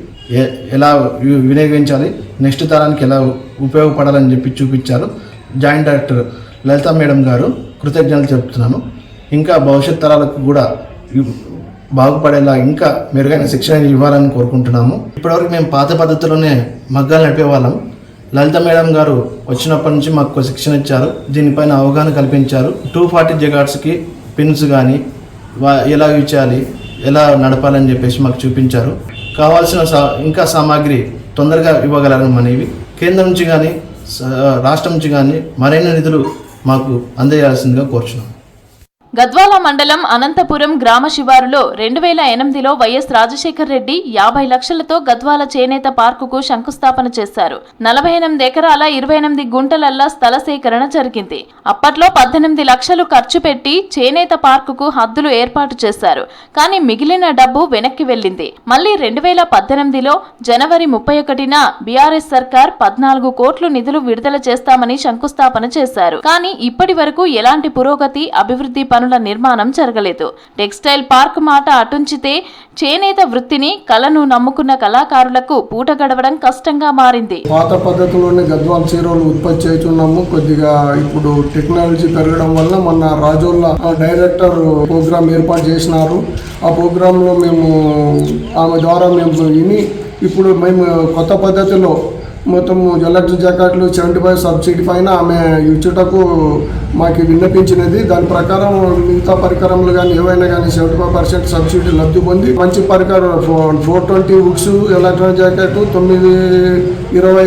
ఎలా వినియోగించాలి, నెక్స్ట్ తరానికి ఎలా ఉపయోగపడాలని చెప్పి చూపించారు. జాయింట్ డైరెక్టర్ లలిత మేడం గారు కృతజ్ఞతలు చెప్తున్నాను. ఇంకా భవిష్యత్ తరాలకు కూడా బాగుపడేలా ఇంకా మెరుగైన శిక్షణ ఇవ్వాలని కోరుకుంటున్నాము. ఇప్పటివరకు మేము పాత పద్ధతిలోనే మగ్గాలు నడిపేవాళ్ళం. లలిత మేడం గారు వచ్చినప్పటి నుంచి మాకు శిక్షణ ఇచ్చారు, దీనిపైన అవగాహన కల్పించారు. 240 జగాట్స్కి పిన్స్ కానీ ఎలా యూజ్ చేయాలి, ఎలా నడపాలని చెప్పేసి మాకు చూపించారు. కావాల్సిన ఇంకా సామాగ్రి తొందరగా ఇవ్వగలరని మనవి. కేంద్రం నుంచి కానీ రాష్ట్రం నుంచి కానీ మరిన్ని నిధులు మాకు అందజేయాల్సిందిగా కోరుచున్నాం. గద్వాల మండలం అనంతపురం గ్రామ శివారులో 2008లో వైఎస్ రాజశేఖర్ రెడ్డి 50 లక్షలతో గద్వాల చేనేత పార్కుకు శంకుస్థాపన చేశారు. 48 ఎకరాల 28 గుంటలల్లా స్థల సేకరణ జరిగింది. అప్పట్లో 18 లక్షలు ఖర్చు పెట్టి చేనేత పార్కుకు హద్దులు ఏర్పాటు చేశారు. కానీ మిగిలిన డబ్బు వెనక్కి వెళ్లింది. మళ్లీ 2018లో జనవరి 31న బీఆర్ఎస్ సర్కార్ 14 కోట్లు నిధులు విడుదల చేస్తామని శంకుస్థాపన చేశారు. కానీ ఇప్పటి వరకు ఎలాంటి పురోగతి, అభివృద్ధి పనుల నిర్మాణం జరగలేదు. టెక్స్టైల్ పార్క్ మాట అటుంచితే చేనేత వృత్తిని, కళను నమ్ముకున్న కళాకారులకు పూట గడవడం కష్టంగా మారింది. పాత పద్ధతిలోనే గద్వాల చీరలు ఉత్పత్తి చేస్తున్నాము. కొద్దిగా ఇప్పుడు టెక్నాలజీ పెరగడం వల్ల మన రాజోళ్ళ డైరెక్టర్ ప్రోగ్రామ్ ఏర్పాటు చేసినారు. ఆ ప్రోగ్రాంలో మేము ఆమె ద్వారా మేము ఇప్పుడు మేము కొత్త పద్ధతిలో మొత్తం ఎలక్ట్రిక్ జాకెట్లు 75 సబ్సిడీ పైన ఆమె ఇచ్చుటకు మాకు విన్నపించినది. దాని ప్రకారం మిగతా పరికరములు కానీ ఏవైనా కానీ 75% సబ్సిడీ లబ్ధి పొంది మంచి పరికరం 420 బుక్స్ ఎలక్ట్రానిక్ జాకెట్ 920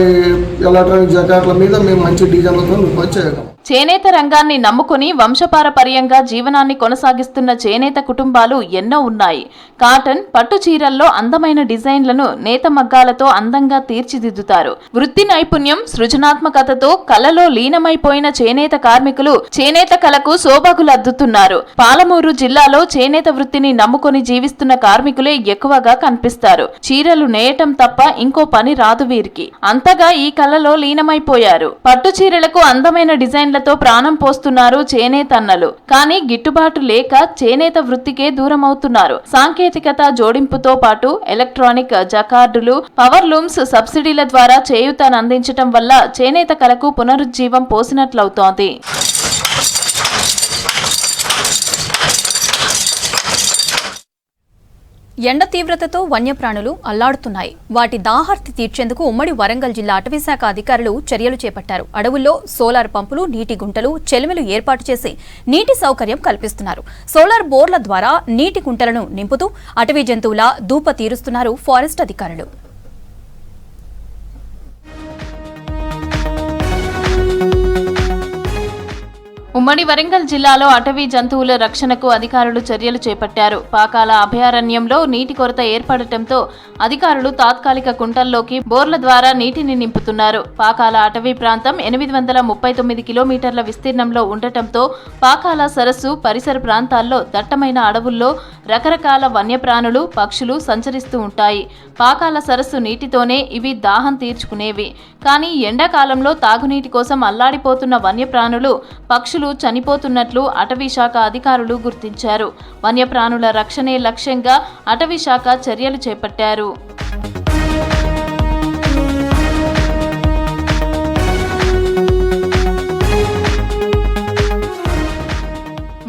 ఎలక్ట్రానిక్ జాకెట్ల మీద మేము మంచి డిజైన్లతో ఉత్పత్తి చేయగలం. చేనేత రంగాన్ని నమ్ముకుని వంశపారపర్యంగా జీవనాన్ని కొనసాగిస్తున్న చేనేత కుటుంబాలు ఎన్నో ఉన్నాయి. కాటన్, పట్టు చీరల్లో అందమైన డిజైన్లను నేత మగ్గాలతో అందంగా తీర్చిదిద్దుతారు. వృత్తి నైపుణ్యం, సృజనాత్మకతతో కళలో లీనమైపోయిన చేనేత కార్మికులు చేనేత కళకు శోభగులద్దుతున్నారు. పాలమూరు జిల్లాలో చేనేత వృత్తిని నమ్ముకొని జీవిస్తున్న కార్మికులే ఎక్కువగా కనిపిస్తారు. చీరలు నేయటం తప్ప ఇంకో పని రాదు వీరికి. అంతగా ఈ కళలో లీనమైపోయారు. పట్టు చీరలకు అందమైన డిజైన్లతో ప్రాణం పోస్తున్నారు చేనేతన్నలు. కానీ గిట్టుబాటు లేక చేనేత వృత్తికే దూరం అవుతున్నారు. సాంకేతికత జోడింపుతో పాటు ఎలక్ట్రానిక్ జకార్డులు, పవర్ లూమ్స్ సబ్సిడీల ద్వారా చేయూతనందించటం వల్ల చేనేత కళకు పునరుజ్జీవం పోసినట్లవుతోంది. ఎండ తీవ్రతతో వన్యప్రాణులు అల్లాడుతున్నాయి. వాటి దాహార్తి తీర్చేందుకు ఉమ్మడి వరంగల్ జిల్లా అటవీశాఖ అధికారులు చర్యలు చేపట్టారు. అడవుల్లో సోలార్ పంపులు, నీటి గుంటలు, చెలిమెలు ఏర్పాటు చేసి నీటి సౌకర్యం కల్పిస్తున్నారు. సోలార్ బోర్ల ద్వారా నీటి గుంటలను నింపుతూ అటవీ జంతువుల దూప తీరుస్తున్నారు ఫారెస్ట్ అధికారులు. ఉమ్మడి వరంగల్ జిల్లాలో అటవీ జంతువుల రక్షణకు అధికారులు చర్యలు చేపట్టారు. పాకాల అభయారణ్యంలో నీటి కొరత ఏర్పడటంతో అధికారులు తాత్కాలిక కుంటల్లోకి బోర్ల ద్వారా నీటిని నింపుతున్నారు. పాకాల అటవీ ప్రాంతం 839 కిలోమీటర్ల విస్తీర్ణంలో ఉండటంతో పాకాల సరస్సు పరిసర ప్రాంతాల్లో దట్టమైన అడవుల్లో రకరకాల వన్యప్రాణులు, పక్షులు సంచరిస్తూ ఉంటాయి. పాకాల సరస్సు నీటితోనే ఇవి దాహం తీర్చుకునేవి. కానీ ఎండాకాలంలో తాగునీటి కోసం అల్లాడిపోతున్న వన్యప్రాణులు, పక్షులు చనిపోతున్నట్లు అటవీ శాఖ అధికారులు గుర్తించారు. వన్యప్రాణుల రక్షణే లక్ష్యంగా అటవీ శాఖ చర్యలు చేపట్టారు.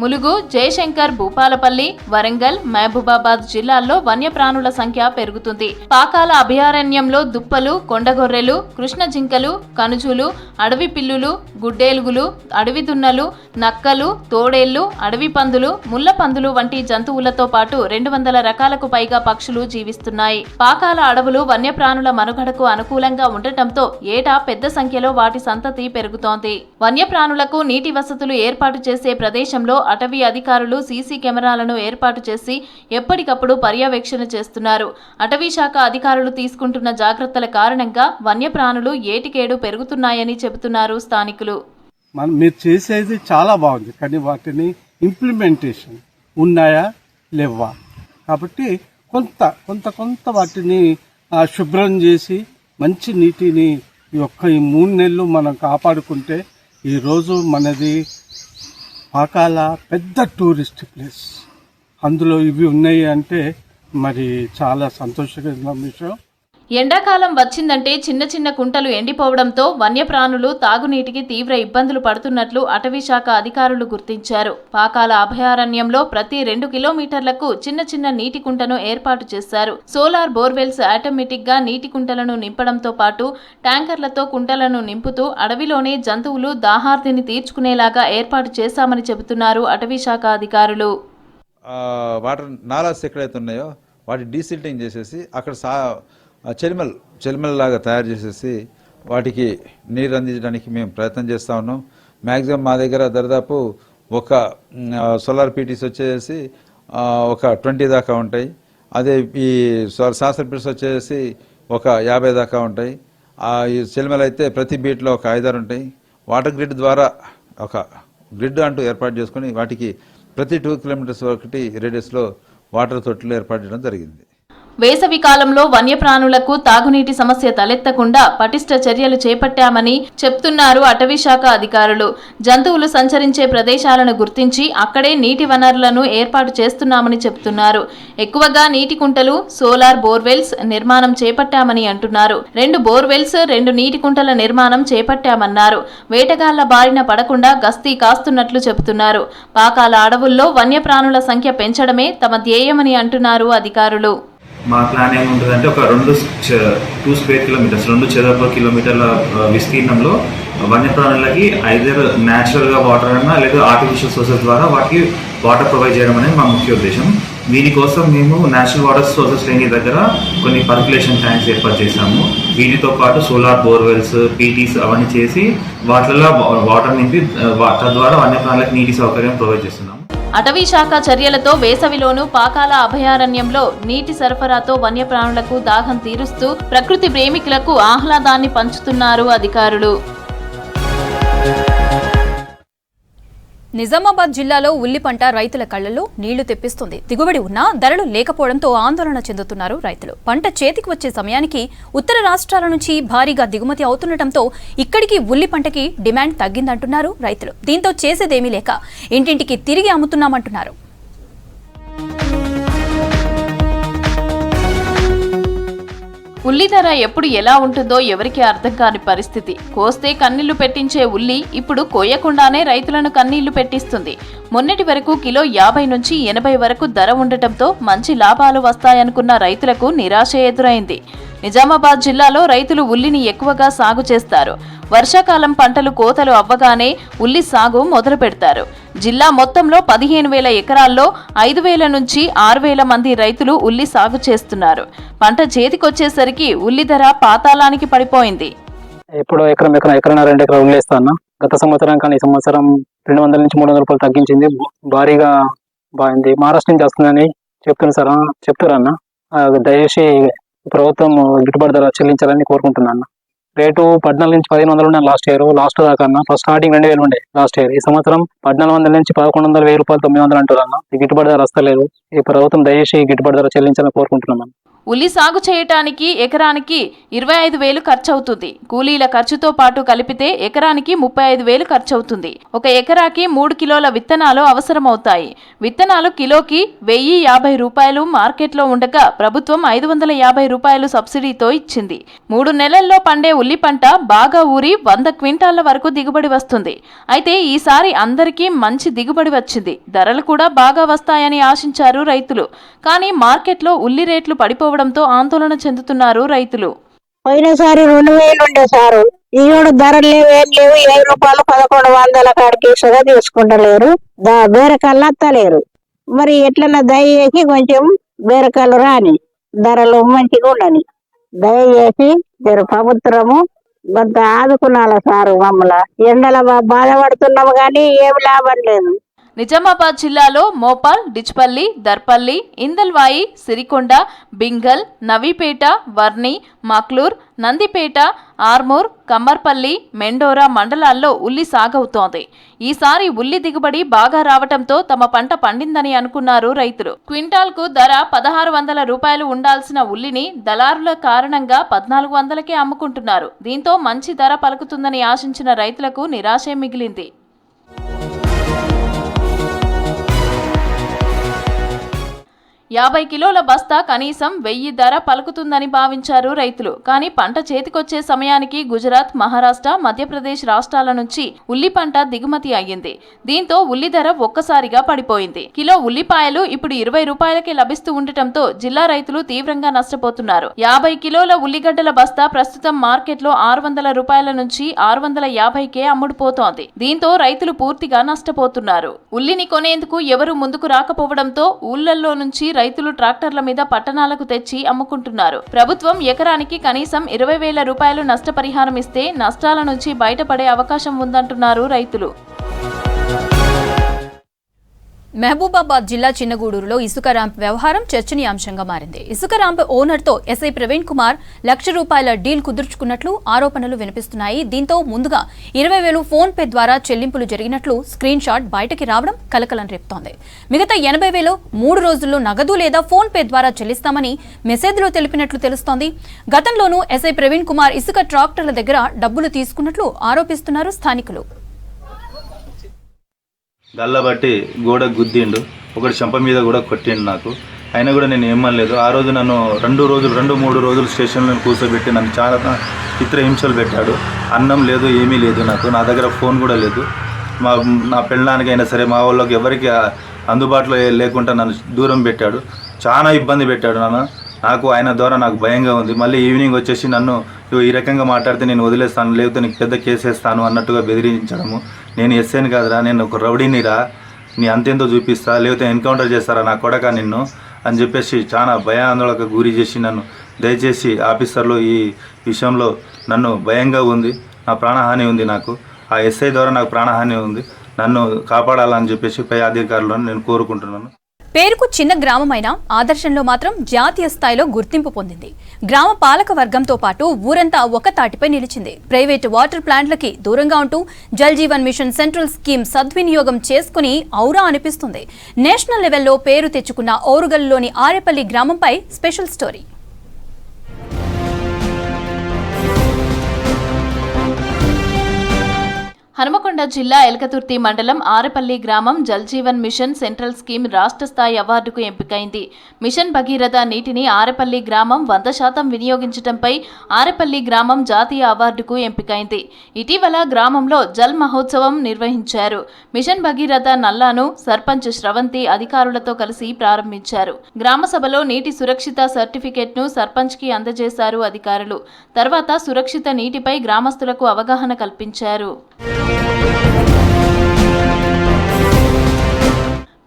ములుగు, జయశంకర్, భూపాలపల్లి, వరంగల్, మహబూబాబాద్ జిల్లాల్లో వన్యప్రాణుల సంఖ్య పెరుగుతుంది. పాకాల అభయారణ్యంలో దుప్పలు, కొండగొర్రెలు, కృష్ణ జింకలు, కనుజులు, అడవి పిల్లులు, గుడ్డేలుగులు, అడవి దున్నలు, నక్కలు, తోడేళ్లు, అడవి పందులు, ముళ్ల పందులు వంటి జంతువులతో పాటు 200 రకాలకు పైగా పక్షులు జీవిస్తున్నాయి. పాకాల అడవులు వన్యప్రాణుల మనుగడకు అనుకూలంగా ఉండటంతో ఏటా పెద్ద సంఖ్యలో వాటి సంతతి పెరుగుతోంది. వన్యప్రాణులకు నీటి వసతులు ఏర్పాటు చేసే ప్రదేశంలో అటవీ అధికారులు సీసీ కెమెరాలను ఏర్పాటు చేసి ఎప్పటికప్పుడు పర్యవేక్షణ చేస్తున్నారు. అటవీ శాఖ అధికారులు తీసుకుంటున్న జాగ్రత్తల కారణంగా వన్యప్రాణులు ఏటికేడు పెరుగుతున్నాయని చెబుతున్నారు స్థానికులు. మీరు చేసేది చాలా బాగుంది, కానీ వాటిని ఇంప్లిమెంటేషన్ ఉన్నాయా లేవా, కాబట్టి కొంత వాటిని శుభ్రం చేసి మంచి నీటిని ఈ 3 నెలలు మనం కాపాడుకుంటే ఈరోజు మనది పాకాల పెద్ద టూరిస్ట్ ప్లేస్, అందులో ఇవి ఉన్నాయి అంటే మరి చాలా సంతోషకరమైన విషయం. ఎండాకాలం వచ్చిందంటే చిన్న చిన్న కుంటలు ఎండిపోవడంతో వన్యప్రాణులు తాగునీటికి తీవ్ర ఇబ్బందులు పడుతున్నట్లు అటవీ శాఖ అధికారులు గుర్తించారు. పాకాల అభయారణ్యంలో ప్రతి 2 కిలోమీటర్లకు చిన్న చిన్న నీటి కుంటను ఏర్పాటు చేశారు. సోలార్ బోర్వెల్స్ ఆటోమేటిక్ గా నీటి కుంటలను నింపడంతో పాటు ట్యాంకర్లతో కుంటలను నింపుతూ అడవిలోనే జంతువులు దాహార్తిని తీర్చుకునేలాగా ఏర్పాటు చేశామని చెబుతున్నారు అటవీ శాఖ అధికారులు. వాటర్ నాలాస్ ఎక్కడైతే ఉన్నాయో వాటి డీసిల్టింగ్ చేసేసి అక్కడ చెలిమల్ లాగా తయారు చేసేసి వాటికి నీరు అందించడానికి మేము ప్రయత్నం చేస్తూ ఉన్నాం. మ్యాక్సిమం మా దగ్గర దాదాపు ఒక సోలార్ పీటీస్ వచ్చేసి ఒక 20 దాకా ఉంటాయి. అదే ఈ సాసర్ పీటీస్ వచ్చేసి ఒక 50 దాకా ఉంటాయి. ఈ చెలిమల్ అయితే ప్రతి బీట్లో ఒక 5-6 ఉంటాయి. వాటర్ గ్రిడ్ ద్వారా ఒక గ్రిడ్ అంటూ ఏర్పాటు చేసుకుని వాటికి ప్రతి 2 కిలోమీటర్స్ ఒకటి రేడియస్లో వాటర్ తొట్టులు ఏర్పాటు చేయడం జరిగింది. వేసవి కాలంలో వన్యప్రాణులకు తాగునీటి సమస్య తలెత్తకుండా పటిష్ట చర్యలు చేపట్టామని చెప్తున్నారు అటవీ శాఖ అధికారులు. జంతువులు సంచరించే ప్రదేశాలను గుర్తించి అక్కడే నీటి వనరులను ఏర్పాటు చేస్తున్నామని చెప్తున్నారు. ఎక్కువగా నీటి కుంటలు, సోలార్ బోర్వెల్స్ నిర్మాణం చేపట్టామని అంటున్నారు. 2 బోర్వెల్స్, 2 నీటి కుంటల నిర్మాణం చేపట్టామన్నారు. వేటగాళ్ల బారిన పడకుండా గస్తీ కాస్తున్నట్లు చెబుతున్నారు. పాకాల అడవుల్లో వన్యప్రాణుల సంఖ్య పెంచడమే తమ ధ్యేయమని అంటున్నారు అధికారులు. మా ప్లాన్ ఏముంటుందంటే ఒక 2 స్క్వేర్ కిలోమీటర్స్ 2 చదరపు కిలోమీటర్ల విస్తీర్ణంలో వన్యప్రాణులకి ఐదర్ న్యాచురల్గా వాటర్ అన్నా లేదా ఆర్టిఫిషియల్ సోర్సెస్ ద్వారా వాటికి వాటర్ ప్రొవైడ్ చేయడం అనేది మా ముఖ్య ఉద్దేశం. దీనికోసం మేము నేషనల్ వాటర్ సోర్సెస్ ట్రైనింగ్ దగ్గర కొన్ని పర్కులేషన్ ట్యాంక్స్ ఏర్పాటు చేశాము. వీటితో పాటు సోలార్ బోర్వెల్స్, పీటీస్ అవన్నీ చేసి వాటిలో వాటర్ నింపి తద్వారా వన్యప్రాణులకు నీటి సౌకర్యం ప్రొవైడ్ చేస్తున్నాము. అటవీ శాఖ చర్యలతో వేసవిలోనూ పాకాల అభయారణ్యంలో నీటి సరఫరాతో వన్యప్రాణులకు దాహం తీరుస్తూ ప్రకృతి ప్రేమికులకు ఆహ్లాదాన్ని పంచుతున్నారు అధికారులు. నిజామాబాద్ జిల్లాలో ఉల్లి పంట రైతుల కళ్లలో నీళ్లు తెప్పిస్తుంది. దిగుబడి ఉన్నా ధరలు లేకపోవడంతో ఆందోళన చెందుతున్నారు రైతులు. పంట చేతికి వచ్చే సమయానికి ఉత్తర రాష్ట్రాల నుంచి భారీగా దిగుమతి అవుతుండటంతో ఇక్కడికి ఉల్లి పంటకి డిమాండ్ తగ్గిందంటున్నారు రైతులు. దీంతో చేసేదేమీ లేక ఇంటింటికి తిరిగి అమ్ముతున్నామంటున్నారు. ఉల్లి ధర ఎప్పుడు ఎలా ఉంటుందో ఎవరికీ అర్థం కాని పరిస్థితి. కోస్తే కన్నీళ్లు పెట్టించే ఉల్లి ఇప్పుడు కోయకుండానే రైతులను కన్నీళ్లు పెట్టిస్తుంది. మొన్నటి వరకు కిలో 50 నుంచి 80 వరకు ధర ఉండటంతో మంచి లాభాలు వస్తాయనుకున్న రైతులకు నిరాశ ఎదురైంది. నిజామాబాద్ జిల్లాలో రైతులు ఉల్లిని ఎక్కువగా సాగు చేస్తారు. వర్షాకాలం పంటలు కోతలు అవ్వగానే ఉల్లి సాగు మొదలు పెడతారు. జిల్లా మొత్తంలో 15,000 ఎకరాల్లో 5,000 నుంచి 6,000 మంది రైతులు ఉల్లి సాగు చేస్తున్నారు. పంట చేతికొచ్చేసరికి ఉల్లి ధర పాతాళానికి పడిపోయింది. ఇప్పుడు ఎకరం 2 ఎకరాలు ఉల్లి వేస్తాను. గత సంవత్సరం కానీ ఈ సంవత్సరం 200 నుంచి 300 రూపాయలు తగ్గించింది. భారీగా బాగుంది. మహారాష్ట్ర నుంచి వస్తుందని చెప్తారన్న. దయచేసి ప్రభుత్వం గిట్టుబాటు ధర చెల్లించాలని కోరుకుంటున్నాను. రేటు 14 నుంచి 1500 ఉండే లాస్ట్ దాకా అన్న. ఫస్ట్ స్టార్టింగ్ 2000 ఉండే లాస్ట్ ఇయర్. ఈ సంవత్సరం 1400 నుంచి 1100, 1000 రూపాయలు 900 అంటారు అన్న. ఈ గిట్టుబాటు ధర వస్తలేదు. ఈ ప్రభుత్వం దయచేసి గిట్టుబాటు ధర చెల్లించాలని కోరుకుంటున్నాను. ఉల్లి సాగు చేయటానికి ఎకరానికి 25,000 ఖర్చవుతుంది. కూలీల ఖర్చుతో పాటు కలిపితే ఎకరానికి 35,000 ఖర్చవుతుంది. ఒక ఎకరాకి 3 కిలోల విత్తనాలు అవసరమవుతాయి. విత్తనాలు కిలోకి 1050 రూపాయలు మార్కెట్లో ఉండగా ప్రభుత్వం 550 రూపాయలు సబ్సిడీతో ఇచ్చింది. 3 నెలల్లో పండే ఉల్లి పంట బాగా ఊరి 100 క్వింటాళ్ల వరకు దిగుబడి వస్తుంది. అయితే ఈసారి అందరికీ మంచి దిగుబడి వచ్చింది. ధరలు కూడా బాగా వస్తాయని ఆశించారు రైతులు. కానీ మార్కెట్లో ఉల్లి రేట్లు పడిపోవడంతో ఆందోళన చెందుతున్నారు రైతులు. పోయినసారి 2000 ఉండే సారు, ఈరోడు ధరలు లేవు, ఏం లేవు. 1000 రూపాయలు 1100 కాడికి ఇసుగా తీసుకుంటలేరు, బేరకాళ్ళు అత్తలేరు. మరి ఎట్లన్నా దయచేసి కొంచెం బేరకాళ్ళు రాని, ధరలు మంచిగా ఉండని దయచేసి ప్రభుత్వము కొంత ఆదుకున్నాల సారు. మమ్మల్ని ఎండల బాధపడుతున్నాము కానీ ఏమి లాభం లేదు. నిజామాబాద్ జిల్లాలో మోపాల్, డిచ్పల్లి, దర్పల్లి, ఇందల్వాయి, సిరికొండ, బింగల్, నవీపేట, వర్ని, మక్లూర్, నందిపేట, ఆర్మూర్, కమ్మర్పల్లి, మెండోరా మండలాల్లో ఉల్లి సాగవుతోంది. ఈసారి ఉల్లి దిగుబడి బాగా రావటంతో తమ పంట పండిందని అనుకున్నారు రైతులు. క్వింటాల్కు ధర 1600 రూపాయలు ఉండాల్సిన ఉల్లిని దళారుల కారణంగా 1400కే అమ్ముకుంటున్నారు. దీంతో మంచి ధర పలుకుతుందని ఆశించిన రైతులకు నిరాశే మిగిలింది. 50 కిలోల బస్తా కనీసం 1000 ధర పలుకుతుందని భావించారు రైతులు. కానీ పంట చేతికొచ్చే సమయానికి గుజరాత్, మహారాష్ట్ర, మధ్యప్రదేశ్ రాష్ట్రాల నుంచి ఉల్లి పంట దిగుమతి అయ్యింది. దీంతో ఉల్లి ధర ఒక్కసారిగా పడిపోయింది. కిలో ఉల్లిపాయలు ఇప్పుడు 20 రూపాయలకే లభిస్తూ ఉండటంతో జిల్లా రైతులు తీవ్రంగా నష్టపోతున్నారు. 50 కిలోల ఉల్లిగడ్డల బస్తా ప్రస్తుతం మార్కెట్లో 600 రూపాయల నుంచి 650కే అమ్ముడుపోతోంది. దీంతో రైతులు పూర్తిగా నష్టపోతున్నారు. ఉల్లిని కొనేందుకు ఎవరు ముందుకు రాకపోవడంతో ఊళ్లలో నుంచి రైతులు ట్రాక్టర్ల మీద పట్టణాలకు తెచ్చి అమ్ముకుంటున్నారు. ప్రభుత్వం ఎకరానికి కనీసం 20,000 రూపాయలు నష్టపరిహారం ఇస్తే నష్టాల నుంచి బయటపడే అవకాశం ఉందంటున్నారు రైతులు. మహబూబాబాద్ జిల్లా చిన్నగూడూరులో ఇసుక ర్యాంప్ వ్యవహారం చర్చనీయాంశంగా మారింది. ఇసుక ర్యాంప్ ఓనర్తో ఎస్ఐ ప్రవీణ్ కుమార్ ₹1,00,000 డీల్ కుదుర్చుకున్నట్లు ఆరోపణలు వినిపిస్తున్నాయి. దీంతో ముందుగా 20,000 ఫోన్ పే ద్వారా చెల్లింపులు జరిగినట్లు స్క్రీన్ షాట్ బయటకి రావడం కలకలం రేపుతోంది. మిగతా 80,000 3 రోజుల్లో నగదు లేదా ఫోన్ పే ద్వారా చెల్లిస్తామని మెసేజ్లో తెలిపినట్లు తెలుస్తోంది. గతంలోనూ ఎస్ఐ ప్రవీణ్ కుమార్ ఇసుక ట్రాక్టర్ల దగ్గర డబ్బులు తీసుకున్నట్లు ఆరోపిస్తున్నారు స్థానికులు. గల్లబట్టి గోడ గుద్దిండు, ఒకటి చెంప మీద కూడా కొట్టిండు నాకు. అయినా కూడా నేను ఏమనలేదు. ఆ రోజు నన్ను 2-3 రోజులు స్టేషన్లో కూర్చోబెట్టి నన్ను చాలా చిత్రహింసలు పెట్టాడు. అన్నం లేదు, ఏమీ లేదు నాకు. నా దగ్గర ఫోన్ కూడా లేదు. నా పెళ్ళానికైనా సరే మా వాళ్ళకి ఎవరికి అందుబాటులో లేకుండా నన్ను దూరం పెట్టాడు. చాలా ఇబ్బంది పెట్టాడు నాకు. ఆయన ద్వారా నాకు భయంగా ఉంది. మళ్ళీ ఈవినింగ్ వచ్చేసి నన్ను ఈ రకంగా మాట్లాడితే నేను వదిలేస్తాను, లేకపోతే నీకు పెద్ద కేసు వేస్తాను అన్నట్టుగా బెదిరించడము. నేను ఎస్ఐని కాదురా, నేను ఒక రౌడీనిరా, నీ అంతేంతో చూపిస్తా, లేకపోతే ఎన్కౌంటర్ చేస్తారా నా కొడక నిన్ను అని చెప్పేసి చాలా భయాందోళనకు గురి చేసి నన్ను దయచేసి ఆఫీసర్లు ఈ విషయంలో నన్ను భయంగా ఉంది, నా ప్రాణహాని ఉంది. నాకు ఆ ఎస్ఐ ద్వారా నాకు ప్రాణహాని ఉంది. నన్ను కాపాడాలని చెప్పేసి పై అధికారులను నేను కోరుకుంటున్నాను. పేరుకు చిన్న గ్రామమైన ఆదర్శంలో మాత్రం జాతీయ స్థాయిలో గుర్తింపు పొందింది. గ్రామ పాలక వర్గంతో పాటు ఊరంతా ఒక తాటిపై నిలిచింది. ప్రైవేటు వాటర్ ప్లాంట్లకి దూరంగా ఉంటూ Jal Jeevan mission central scheme సద్వినియోగం చేసుకుని ఔరా అనిపిస్తుంది. నేషనల్ లెవెల్లో పేరు తెచ్చుకున్న ఓరుగల్లులోని ఆరేపల్లి గ్రామంపై స్పెషల్ స్టోరీ. హనుమకొండ జిల్లా ఎలకతుర్తి మండలం ఆరేపల్లి గ్రామం Jal Jeevan mission central scheme రాష్ట్ర స్థాయి అవార్డుకు ఎంపికైంది. మిషన్ భగీరథ నీటిని ఆరేపల్లి గ్రామం 100% వినియోగించడంపై ఆరేపల్లి గ్రామం జాతీయ అవార్డుకు ఎంపికైంది. ఇటీవల గ్రామంలో జల్ మహోత్సవం నిర్వహించారు. మిషన్ భగీరథ నల్లాను సర్పంచ్ శ్రవంతి అధికారులతో కలిసి ప్రారంభించారు. గ్రామ సభలో నీటి సురక్షిత సర్టిఫికెట్ను సర్పంచ్కి అందజేశారు అధికారులు. తర్వాత సురక్షిత నీటిపై గ్రామస్తులకు అవగాహన కల్పించారు.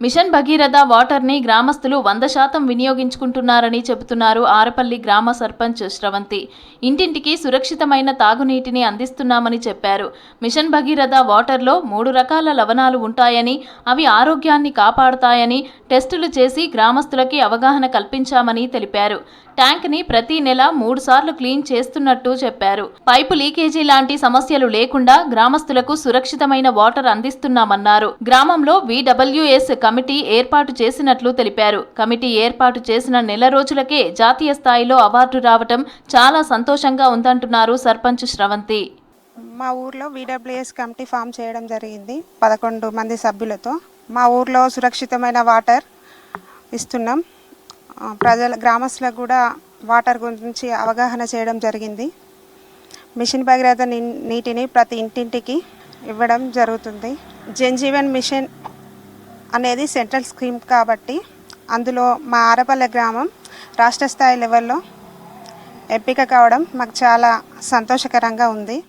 మిషన్ భగీరథ వాటర్ని గ్రామస్తులు 100% వినియోగించుకుంటున్నారని చెబుతున్నారు ఆరేపల్లి గ్రామ సర్పంచ్ శ్రవంతి. ఇంటింటికి సురక్షితమైన తాగునీటిని అందిస్తున్నామని చెప్పారు. మిషన్ భగీరథ వాటర్లో 3 రకాల లవణాలు ఉంటాయని, అవి ఆరోగ్యాన్ని కాపాడుతాయని టెస్టులు చేసి గ్రామస్తులకి అవగాహన కల్పించామని తెలిపారు. ట్యాంక్ని ప్రతి నెల 3 సార్లు క్లీన్ చేస్తున్నట్టు చెప్పారు. పైపు లీకేజీ లాంటి సమస్యలు లేకుండా గ్రామస్తులకు సురక్షితమైన వాటర్ అందిస్తున్నామన్నారు. గ్రామంలో VWS కమిటీ ఏర్పాటు చేసినట్లు తెలిపారు. కమిటీ ఏర్పాటు చేసిన నెల రోజులకే జాతీయ స్థాయిలో అవార్డు రావటం చాలా సంతోషంగా ఉందంటున్నారు సర్పంచ్ శ్రవంతి. మా ఊర్లో VWS కమిటీ ఫామ్ చేయడం జరిగింది 11 మంది సభ్యులతో. మా ఊర్లో సురక్షితమైన వాటర్ ఇస్తున్నాం. గ్రామస్తులకు కూడా వాటర్ గురించి అవగాహన చేయడం జరిగింది. మిషన్ భగీరథ నీటిని ప్రతి ఇంటింటికి ఇవ్వడం జరుగుతుంది. జన్ జీవన్ మిషన్ అనేది సెంట్రల్ స్కీమ్ కాబట్టి అందులో మా ఆరపల్లె గ్రామం రాష్ట్ర స్థాయి లెవెల్లో ఎంపిక కావడం మాకు చాలా సంతోషకరంగా ఉంది.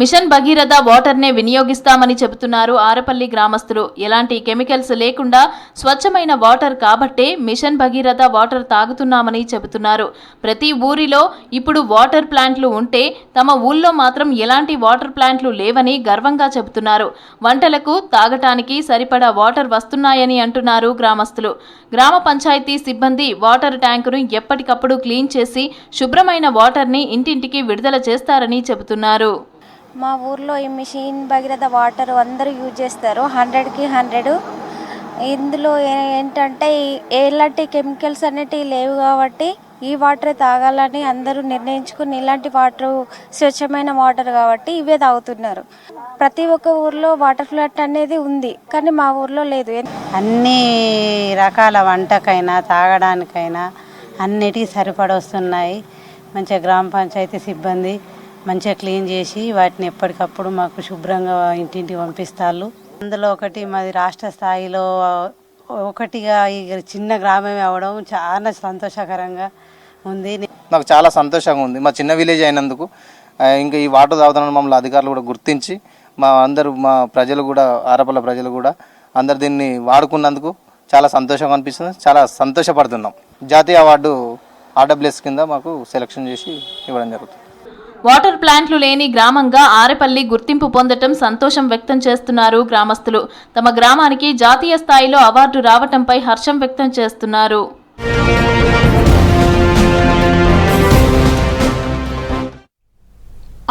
మిషన్ భగీరథ వాటర్నే వినియోగిస్తామని చెబుతున్నారు ఆరపల్లి గ్రామస్తులు. ఎలాంటి కెమికల్స్ లేకుండా స్వచ్ఛమైన వాటర్ కాబట్టే మిషన్ భగీరథ వాటర్ తాగుతున్నామని చెబుతున్నారు. ప్రతి ఊరిలో ఇప్పుడు వాటర్ ప్లాంట్లు ఉంటే తమ ఊళ్ళో మాత్రం ఎలాంటి వాటర్ ప్లాంట్లు లేవని గర్వంగా చెబుతున్నారు. వంటలకు తాగటానికి సరిపడా వాటర్ వస్తున్నాయని అంటున్నారు గ్రామస్తులు. గ్రామ పంచాయతీ సిబ్బంది వాటర్ ట్యాంకును ఎప్పటికప్పుడు క్లీన్ చేసి శుభ్రమైన వాటర్ని ఇంటింటికి విడుదల చేస్తారని చెబుతున్నారు. మా ఊర్లో ఈ మిషన్ భగీరథ వాటర్ అందరూ యూజ్ చేస్తారు. 100కి 100. ఇందులో ఏంటంటే ఎలాంటి కెమికల్స్ అనేటివి లేవు కాబట్టి ఈ వాటరే తాగాలని అందరూ నిర్ణయించుకుని ఇలాంటి వాటర్ స్వచ్ఛమైన వాటర్ కాబట్టి ఇవే తాగుతున్నారు. ప్రతి ఒక్క ఊర్లో వాటర్ ప్లాంట్ అనేది ఉంది, కానీ మా ఊర్లో లేదు. అన్ని రకాల వంటకైనా తాగడానికైనా అన్నిటికీ సరిపడొస్తున్నాయి. మంచిగా గ్రామ పంచాయతీ సిబ్బంది మంచిగా క్లీన్ చేసి వాటిని ఎప్పటికప్పుడు మాకు శుభ్రంగా ఇంటింటికి పంపిస్తారు. అందులో ఒకటి మాది రాష్ట్ర స్థాయిలో ఒకటిగా ఈ చిన్న గ్రామమే అవడం చాలా సంతోషకరంగా ఉంది. నాకు చాలా సంతోషంగా ఉంది. మా చిన్న విలేజ్ అయినందుకు ఇంకా ఈ వాటర్ తాగుతున్న మమ్మల్ని అధికారులు కూడా గుర్తించి మా ప్రజలు కూడా ఆరపల్ల ప్రజలు కూడా అందరు దీన్ని వాడుకున్నందుకు చాలా సంతోషంగా అనిపిస్తుంది. చాలా సంతోషపడుతున్నాం. జాతీయ అవార్డు ఆర్డబ్ల్యూఎస్ కింద మాకు సెలెక్షన్ చేసి ఇవ్వడం జరుగుతుంది. వాటర్ ప్లాంట్లు లేని గ్రామంగా ఆరేపల్లి గుర్తింపు పొందటం సంతోషం వ్యక్తం చేస్తున్నారు గ్రామస్తులు. తమ గ్రామానికి జాతీయ స్థాయిలో అవార్డు రావటంపై హర్షం వ్యక్తం చేస్తున్నారు.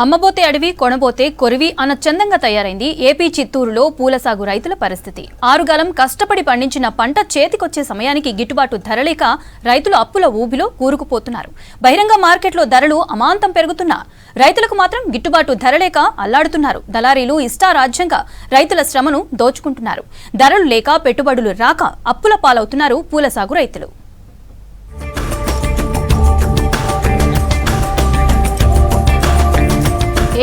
అమ్మబోతే అడవి కొనబోతే కొరివి అన్న చందంగా తయారైంది ఏపీ చిత్తూరులో పూల సాగు రైతుల పరిస్థితి. ఆరుగాలం కష్టపడి పండించిన పంట చేతికొచ్చే సమయానికి గిట్టుబాటు ధర లేక రైతులు అప్పుల ఊబిలో కూరుకుపోతున్నారు. బహిరంగ మార్కెట్లో ధరలు అమాంతం పెరుగుతున్నా రైతులకు మాత్రం గిట్టుబాటు ధర లేక అల్లాడుతున్నారు. దళారీలు ఇష్టారాజ్యంగా రైతుల శ్రమను దోచుకుంటున్నారు. ధరలు లేక పెట్టుబడులు రాక అప్పుల పాలవుతున్నారు పూల సాగు రైతులు.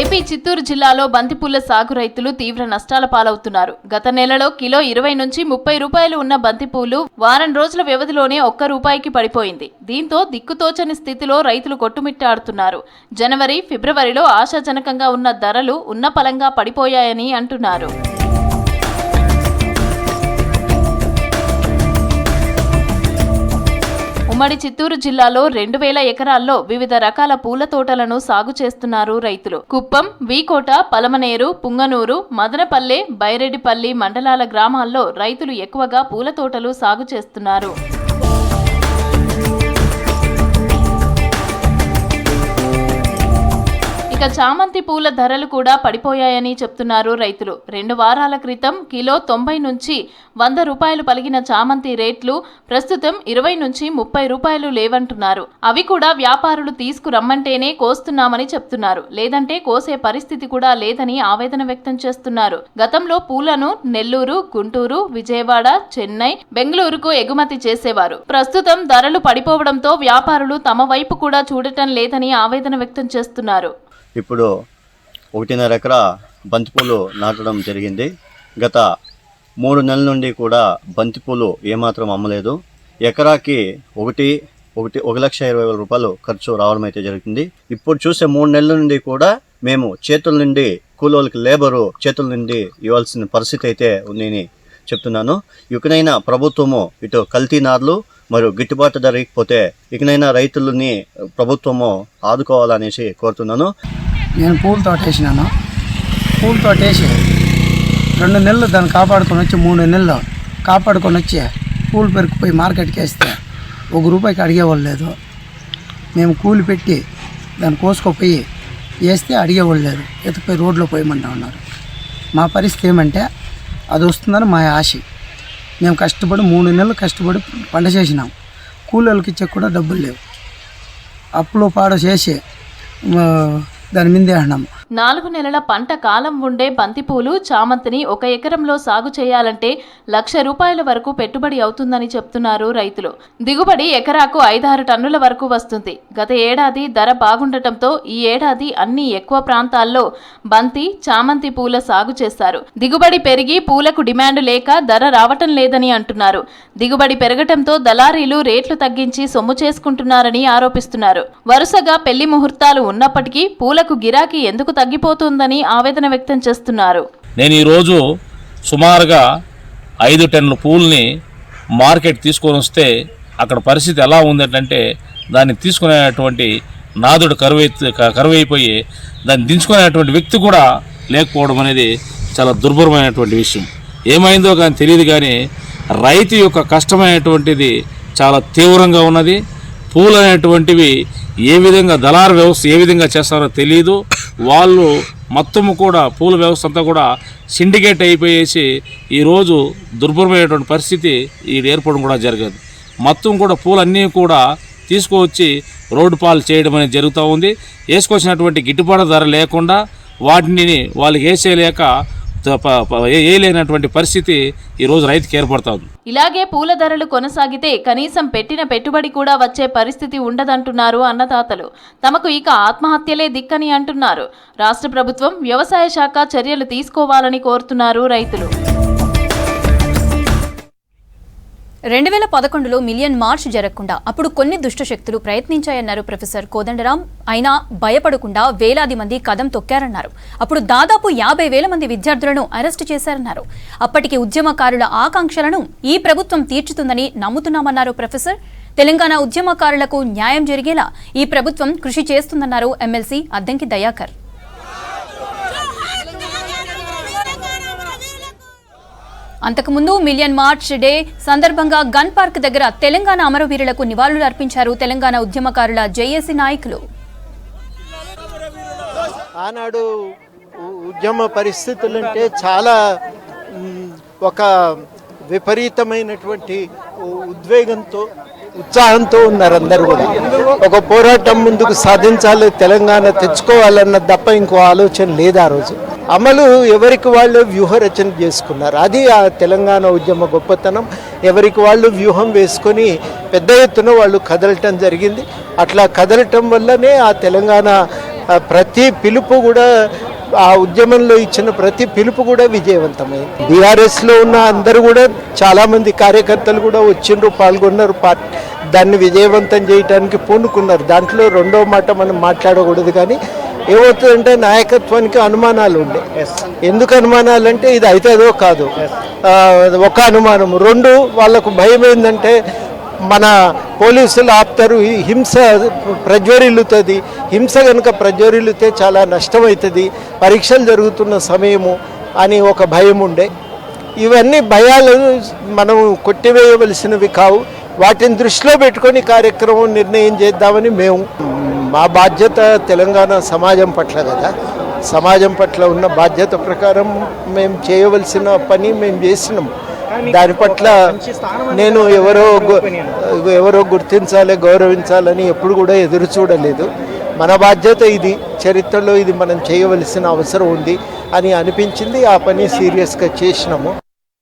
ఏపీ చిత్తూరు జిల్లాలో బంతిపూల సాగు రైతులు తీవ్ర నష్టాల పాలవుతున్నారు. గత నెలలో కిలో 20 నుంచి 30 రూపాయలు ఉన్న బంతిపూలు వారం రోజుల వ్యవధిలోనే ₹1 పడిపోయింది. దీంతో దిక్కుతోచని స్థితిలో రైతులు కొట్టుమిట్టాడుతున్నారు. జనవరి, ఫిబ్రవరిలో ఆశాజనకంగా ఉన్న ధరలు ఉన్నపలంగా పడిపోయాయని అంటున్నారు. ఉమ్మడి చిత్తూరు జిల్లాలో 2000 ఎకరాల్లో వివిధ రకాల పూల తోటలను సాగు చేస్తున్నారు రైతులు. కుప్పం, వీకోట, పలమనేరు, పుంగనూరు, మదనపల్లె, బైరెడ్డిపల్లి మండలాల గ్రామాల్లో రైతులు ఎక్కువగా పూల తోటలు సాగు చేస్తున్నారు. ఇక చామంతి పూల ధరలు కూడా పడిపోయాయని చెప్తున్నారు రైతులు. 2 వారాల క్రితం కిలో 90 నుంచి ₹100 పలిగిన చామంతి రేట్లు ప్రస్తుతం 20 నుంచి 30 రూపాయలు లేవంటున్నారు. అవి కూడా వ్యాపారులు తీసుకురమ్మంటేనే కోస్తున్నామని చెప్తున్నారు. లేదంటే కోసే పరిస్థితి కూడా లేదని ఆవేదన వ్యక్తం చేస్తున్నారు. గతంలో పూలను నెల్లూరు, గుంటూరు, విజయవాడ, చెన్నై, బెంగళూరుకు ఎగుమతి చేసేవారు. ప్రస్తుతం ధరలు పడిపోవడంతో వ్యాపారులు తమ వైపు కూడా చూడటం లేదని ఆవేదన వ్యక్తం చేస్తున్నారు. ఇప్పుడు 1.5 ఎకరా బంతిపూలు నాటడం జరిగింది. గత 3 నెలల నుండి కూడా బంతిపూలు ఏమాత్రం అమ్మలేదు. ఎకరాకి 1,20,000 రూపాయలు ఖర్చు రావడం అయితే జరుగుతుంది. ఇప్పుడు చూసే 3 నెలల నుండి కూడా మేము చేతుల నుండి కూలోళ్ళకి లేబరు చేతుల నుండి ఇవ్వాల్సిన పరిస్థితి అయితే ఉందని చెప్తున్నాను. ఇకనైనా ప్రభుత్వము ఇటు కల్తీ నార్లు మరియు గిట్టుబాటు ధర ఇకపోతే ఇకనైనా రైతులని ప్రభుత్వము ఆదుకోవాలనేసి కోరుతున్నాను. నేను పూల తోట వేసినాను. పూల తోట వేసి 2 నెలలు దాన్ని కాపాడుకొని వచ్చి 3 నెలలు కాపాడుకొని వచ్చి పూలు పెరిగిపోయి మార్కెట్కి వేస్తే ₹1 అడిగేవాళ్ళు లేదు. మేము కూలి పెట్టి దాన్ని కోసుకుపోయి వేస్తే అడిగేవాళ్ళు లేదు. ఎత్తుకుపోయి రోడ్లో పోయమంటా ఉన్నారు. మా పరిస్థితి ఏమంటే అది వస్తుందని మా ఆశ. మేము కష్టపడి 3 నెలలు కష్టపడి పంట చేసినాం. కూలీలకు ఇచ్చే కూడా డబ్బులు లేవు. అప్పులు పాడు చేసి దాని మీదే అన్నాం. 4 నెలల పంట కాలం ఉండే బంతిపూలు, చామంతిని 1 ఎకరంలో సాగు చేయాలంటే ₹1,00,000 వరకు పెట్టుబడి అవుతుందని చెప్తున్నారు రైతులు. దిగుబడి ఎకరాకు 5-6 టన్నుల వరకు వస్తుంది. గత ఏడాది ధర బాగుండటంతో ఈ ఏడాది అన్ని ఎక్కువ ప్రాంతాల్లో బంతి, చామంతి పూల సాగు చేశారు. దిగుబడి పెరిగి పూలకు డిమాండ్ లేక ధర రావటం లేదని అంటున్నారు. దిగుబడి పెరగటంతో దళారీలు రేట్లు తగ్గించి సొమ్ము చేసుకుంటున్నారని ఆరోపిస్తున్నారు. వరుసగా పెళ్లి ముహూర్తాలు ఉన్నప్పటికీ పూలకు గిరాకీ ఎందుకు తగ్గిపోతుందని ఆవేదన వ్యక్తం చేస్తున్నారు. నేను ఈరోజు సుమారుగా 5 టన్నుల పూల్ని మార్కెట్ తీసుకొని వస్తే అక్కడ పరిస్థితి ఎలా ఉందంటే దాన్ని తీసుకునేటువంటి నాదుడు కరువైపోయి దాన్ని దించుకునేటువంటి వ్యక్తి కూడా లేకపోవడం అనేది చాలా దుర్భరమైనటువంటి విషయం. ఏమైందో కానీ తెలియదు, కానీ రైతు యొక్క కష్టమైనటువంటిది చాలా తీవ్రంగా ఉన్నది. పూలు అనేటువంటివి ఏ విధంగా దళారు వ్యవస్థ ఏ విధంగా చేస్తారో తెలియదు. వాళ్ళు మొత్తము కూడా పూల వ్యవస్థ అంతా కూడా సిండికేట్ అయిపోయేసి ఈరోజు దుర్భరమైనటువంటి పరిస్థితి ఏర్పడడం కూడా జరగదు. మొత్తం కూడా పూలన్నీ కూడా తీసుకువచ్చి రోడ్డు పాలు చేయడం అనేది జరుగుతూ ఉంది. వేసుకొచ్చినటువంటి గిట్టుబాటు ధర లేకుండా వాటిని వాళ్ళకి వేసేయలేక వేయలేనటువంటి పరిస్థితి ఈరోజు రైతుకి ఏర్పడుతుంది. ఇలాగే పూల ధరలు కొనసాగితే కనీసం పెట్టిన పెట్టుబడి కూడా వచ్చే పరిస్థితి ఉండదంటున్నారు అన్నదాతలు. తమకు ఇక ఆత్మహత్యలే దిక్కని అంటున్నారు. రాష్ట్ర ప్రభుత్వం, వ్యవసాయ శాఖ చర్యలు తీసుకోవాలని కోరుతున్నారు రైతులు. 2011లో మిలియన్ మార్చ్ జరగకుండా అప్పుడు కొన్ని దుష్టశక్తులు ప్రయత్నించాయన్నారు ప్రొఫెసర్ కోదండరాం. అయినా భయపడకుండా వేలాది మంది కదం తొక్కారన్నారు. అప్పుడు దాదాపు 50,000 మంది విద్యార్థులను అరెస్టు చేశారన్నారు. అప్పటికి ఉద్యమకారుల ఆకాంక్షలను ఈ ప్రభుత్వం తీర్చుతుందని నమ్ముతున్నామన్నారు ప్రొఫెసర్. తెలంగాణ ఉద్యమకారులకు న్యాయం జరిగేలా ఈ ప్రభుత్వం కృషి చేస్తుందన్నారు ఎమ్మెల్సీ అద్దంకి దయాకర్. అంతకుముందు మిలియన్ మార్చ్ డే సందర్భంగా గన్ పార్క్ దగ్గర తెలంగాణ అమరవీరులకు నివాళులు అర్పించారు తెలంగాణ ఉద్యమకారుల జేఏసీ నాయకులు. ఆనాడు ఉద్యమ పరిస్థితులంటే చాలా ఒక విపరీతమైనటువంటి ఉద్వేగంతో, ఉత్సాహంతో ఉన్నారు అందరూ కూడా. ఒక పోరాటం ముందుకు సాధించాలి, తెలంగాణ తెచ్చుకోవాలన్న తప్ప ఇంకో ఆలోచన లేదు. ఆ రోజు అమలు ఎవరికి వాళ్ళు వ్యూహరచన చేసుకున్నారు. అది ఆ తెలంగాణ ఉద్యమ గొప్పతనం. ఎవరికి వాళ్ళు వ్యూహం వేసుకొని పెద్ద ఎత్తున వాళ్ళు కదలటం జరిగింది. అట్లా కదలటం వల్లనే ఆ తెలంగాణ ప్రతి పిలుపు కూడా, ఆ ఉద్యమంలో ఇచ్చిన ప్రతి పిలుపు కూడా విజయవంతమైంది. బీఆర్ఎస్లో ఉన్న అందరూ కూడా చాలామంది కార్యకర్తలు కూడా వచ్చిండ్రు, పాల్గొన్నారు, దాన్ని విజయవంతం చేయడానికి పూనుకున్నారు. దాంట్లో రెండో మాట మనం మాట్లాడకూడదు. కానీ ఏమవుతుందంటే నాయకత్వానికి అనుమానాలు ఉండే. ఎందుకు అనుమానాలు అంటే ఇది అవుతుందో కాదు, ఒక అనుమానం. రెండు, వాళ్ళకు భయం ఏంటంటే మన పోలీసులు ఆపుతారు, హింస ప్రజ్వరిల్లుతుంది, హింస కనుక ప్రజ్వరిల్లితే చాలా నష్టమవుతుంది, పరీక్షలు జరుగుతున్న సమయము అని ఒక భయం ఉండే. ఇవన్నీ భయాలు మనం కొట్టివేయవలసినవి కావు. వాటిని దృష్టిలో పెట్టుకొని కార్యక్రమం నిర్ణయం చేద్దామని మేము, మా బాధ్యత తెలంగాణ సమాజం పట్ల కదా, సమాజం పట్ల ఉన్న బాధ్యత ప్రకారం మేము చేయవలసిన పని మేము చేసినాం. దాని పట్ల నేను ఎవరో గుర్తించాలి, గౌరవించాలని ఎప్పుడు కూడా ఎదురు చూడలేదు. మన బాధ్యత ఇది, చరిత్రలో ఇది మనం చేయవలసిన అవసరం ఉంది అని అనిపించింది. ఆ పని సీరియస్గా చేసినాము.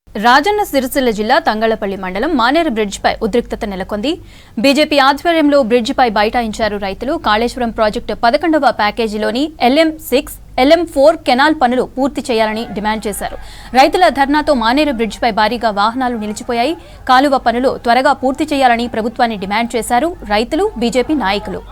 రాజన్న సిరిసిల్ల జిల్లా తంగళ్లపల్లి మండలం మానేరు బ్రిడ్జిపై ఉద్రిక్తత నెలకొంది. బీజేపీ ఆధ్వర్యంలో బ్రిడ్జిపై బైఠాయించారు రైతులు. కాళేశ్వరం ప్రాజెక్టు 11వ ప్యాకేజీలోని LM6, LM4 కెనాల్ పనులు పూర్తి చేయాలని డిమాండ్ చేశారు. రైతుల ధర్నాతో మానేరు బ్రిడ్జిపై భారీగా వాహనాలు నిలిచిపోయాయి. కాలువ పనులు త్వరగా పూర్తి చేయాలని ప్రభుత్వాన్ని డిమాండ్ చేశారు రైతులు, బీజేపీ నాయకులు.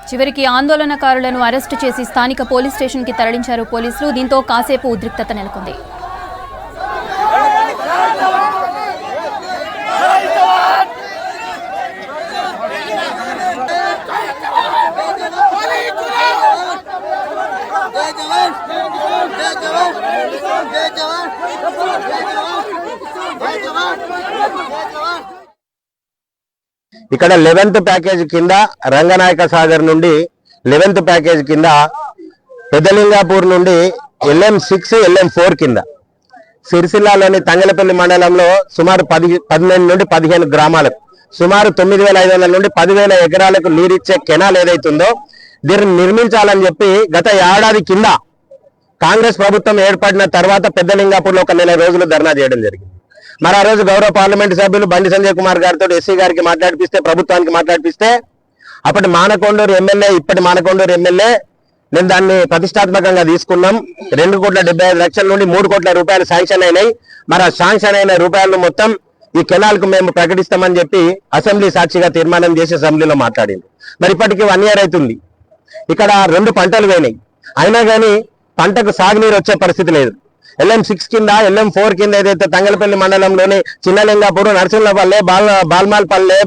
చివరికి ఆందోళనకారులను అరెస్టు చేసి స్థానిక పోలీస్ స్టేషన్కి తరలించారు పోలీసులు. దీంతో కాసేపు ఉద్రిక్తత నెలకొంది. ఇక్కడ 11th ప్యాకేజ్ కింద రంగనాయక సాగర్ నుండి 11th ప్యాకేజ్ కింద పెద్దలింగాపూర్ నుండి LM6 LM4 కింద సిరిసిల్లాలోని తంగలపల్లి మండలంలో సుమారు 12 నుండి 15 గ్రామాలకు సుమారు 9,500 నుండి 10,000 ఎకరాలకు నీరిచ్చే కెనాల్ ఏదైతుందో దీన్ని నిర్మించాలని చెప్పి గత ఏడాది కింద కాంగ్రెస్ ప్రభుత్వం ఏర్పడిన తర్వాత పెద్దలింగాపూర్లో ఒక నెల రోజులు ధర్నా చేయడం జరిగింది. మరి ఆ రోజు గౌరవ పార్లమెంటు సభ్యులు బండి సంజయ్ కుమార్ గారితో ఎస్సీ గారికి మాట్లాడిపిస్తే, ప్రభుత్వానికి మాట్లాడిపిస్తే అప్పటి మానకొండూరు ఎమ్మెల్యే, ఇప్పటి మానకొండూరు ఎమ్మెల్యే నేను దాన్ని ప్రతిష్టాత్మకంగా తీసుకున్నాం. 2,75,00,000 నుండి 3 కోట్ల రూపాయలు శాంక్షన్ అయినాయి. మరి ఆ శాంక్షన్ అయిన రూపాయలను మొత్తం ఈ కెనాల్ కు మేము ప్రకటిస్తామని చెప్పి అసెంబ్లీ సాక్షిగా తీర్మానం చేసి అసెంబ్లీలో మాట్లాడింది. మరి ఇప్పటికి 1 year అవుతుంది. ఇక్కడ 2 పంటలు పోయినాయి, అయినా కానీ పంటకు సాగునీరు వచ్చే పరిస్థితి లేదు. LM6 కింద LM4 కింద ఏదైతే తంగలపల్లి మండలంలోని చిన్నలింగాపూర్, నరసింహపల్లె, బాల్మాల్పల్లె,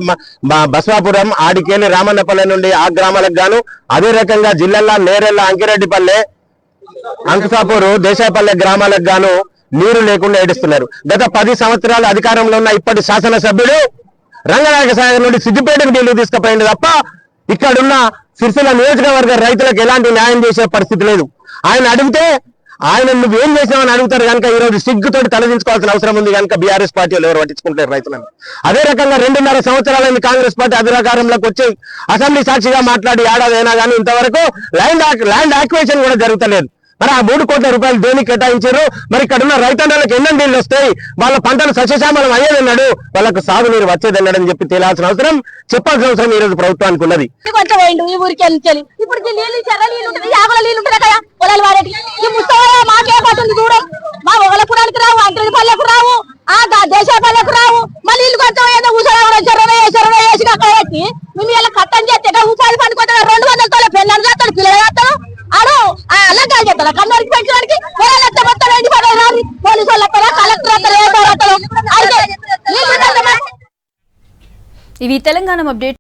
బస్వాపురం, ఆడికేలి, రామన్నపల్లె నుండి ఆ గ్రామాలకు గాను, అదే రకంగా జిల్లాల నేరెళ్ళ, అంకిరెడ్డిపల్లె, అంకుసాపూరు, దేశాయపల్లె గ్రామాలకు గాను నీరు లేకుండా ఏడుస్తున్నారు. గత 10 సంవత్సరాలు అధికారంలో ఉన్న ఇప్పటి శాసనసభ్యుడు రంగనాయక సాగర్ నుండి సిద్దిపేటకు నీళ్లు తీసుకుపోయింది తప్ప ఇక్కడున్న సిరిసిల్ల నియోజకవర్గ రైతులకు ఎలాంటి న్యాయం చేసే పరిస్థితి లేదు. ఆయన అడిగితే ఆయన నువ్వేం చేసావని అడుగుతారు కనుక ఈ రోజు సిగ్గుతోటి తలదించుకోవాల్సిన అవసరం ఉంది కనుక బీఆర్ఎస్ పార్టీలు ఎవరు పట్టించుకుంటారు రైతులను. అదే రకంగా 2.5 సంవత్సరాలైంది కాంగ్రెస్ పార్టీ అధికారంలోకి వచ్చి అసెంబ్లీ సాక్షిగా మాట్లాడి ఏడాది అయినా కానీ ఇంతవరకు ల్యాండ్ యాక్విజిషన్ కూడా జరుగుతలేదు. మరి ఆ 3 కోట్ల రూపాయలు దేనికి కేటాయించారు? మరి ఇక్కడ ఉన్న రైతన్నలకు ఎన్నో నీళ్ళు వస్తాయి, వాళ్ళ పంటలు సస్యశ్యామలం అయ్యేదన్నాడు, వాళ్ళకు సాగునీరు వచ్చేదన్నాడని చెప్పి తేలాల్సిన అవసరం, చెప్పాల్సిన అవసరం ఈ రోజు ప్రభుత్వానికి ఉన్నది. ఈ ఊరికి ఇప్పుడు నీళ్ళు చెర్రలు ఉంటుంది, యాగల నీళ్ళు ఉంటుంది కదా పొలాలు వారేటి. ఈ ముస్తవా మాకే పడుతుంది దూరం, మా ఒగలపురానికి రావు, అంతపల్లెకు రావు, ఆ దేశపల్లెకు రావు. మళ్ళీ ఇల్లు కొంచెం ఏదో ఊసరా చెరవ వేసి కాబట్టి మేము ఇలా కట్టం చేస్తే ఉపాధి పండుకుంటా 200 తోలే పెళ్ళని చేస్తాడు, పిల్లలు చేస్తాడు, ఆడు అల్లగా చేస్తాడు. కన్నడికి పెంచడానికి పొలాలు మొత్తం ఎండిపోతారు, పోలీసు వాళ్ళు వస్తారా, కలెక్టర్ వస్తారు, ఇవి తెలంగాణ అప్డేట్.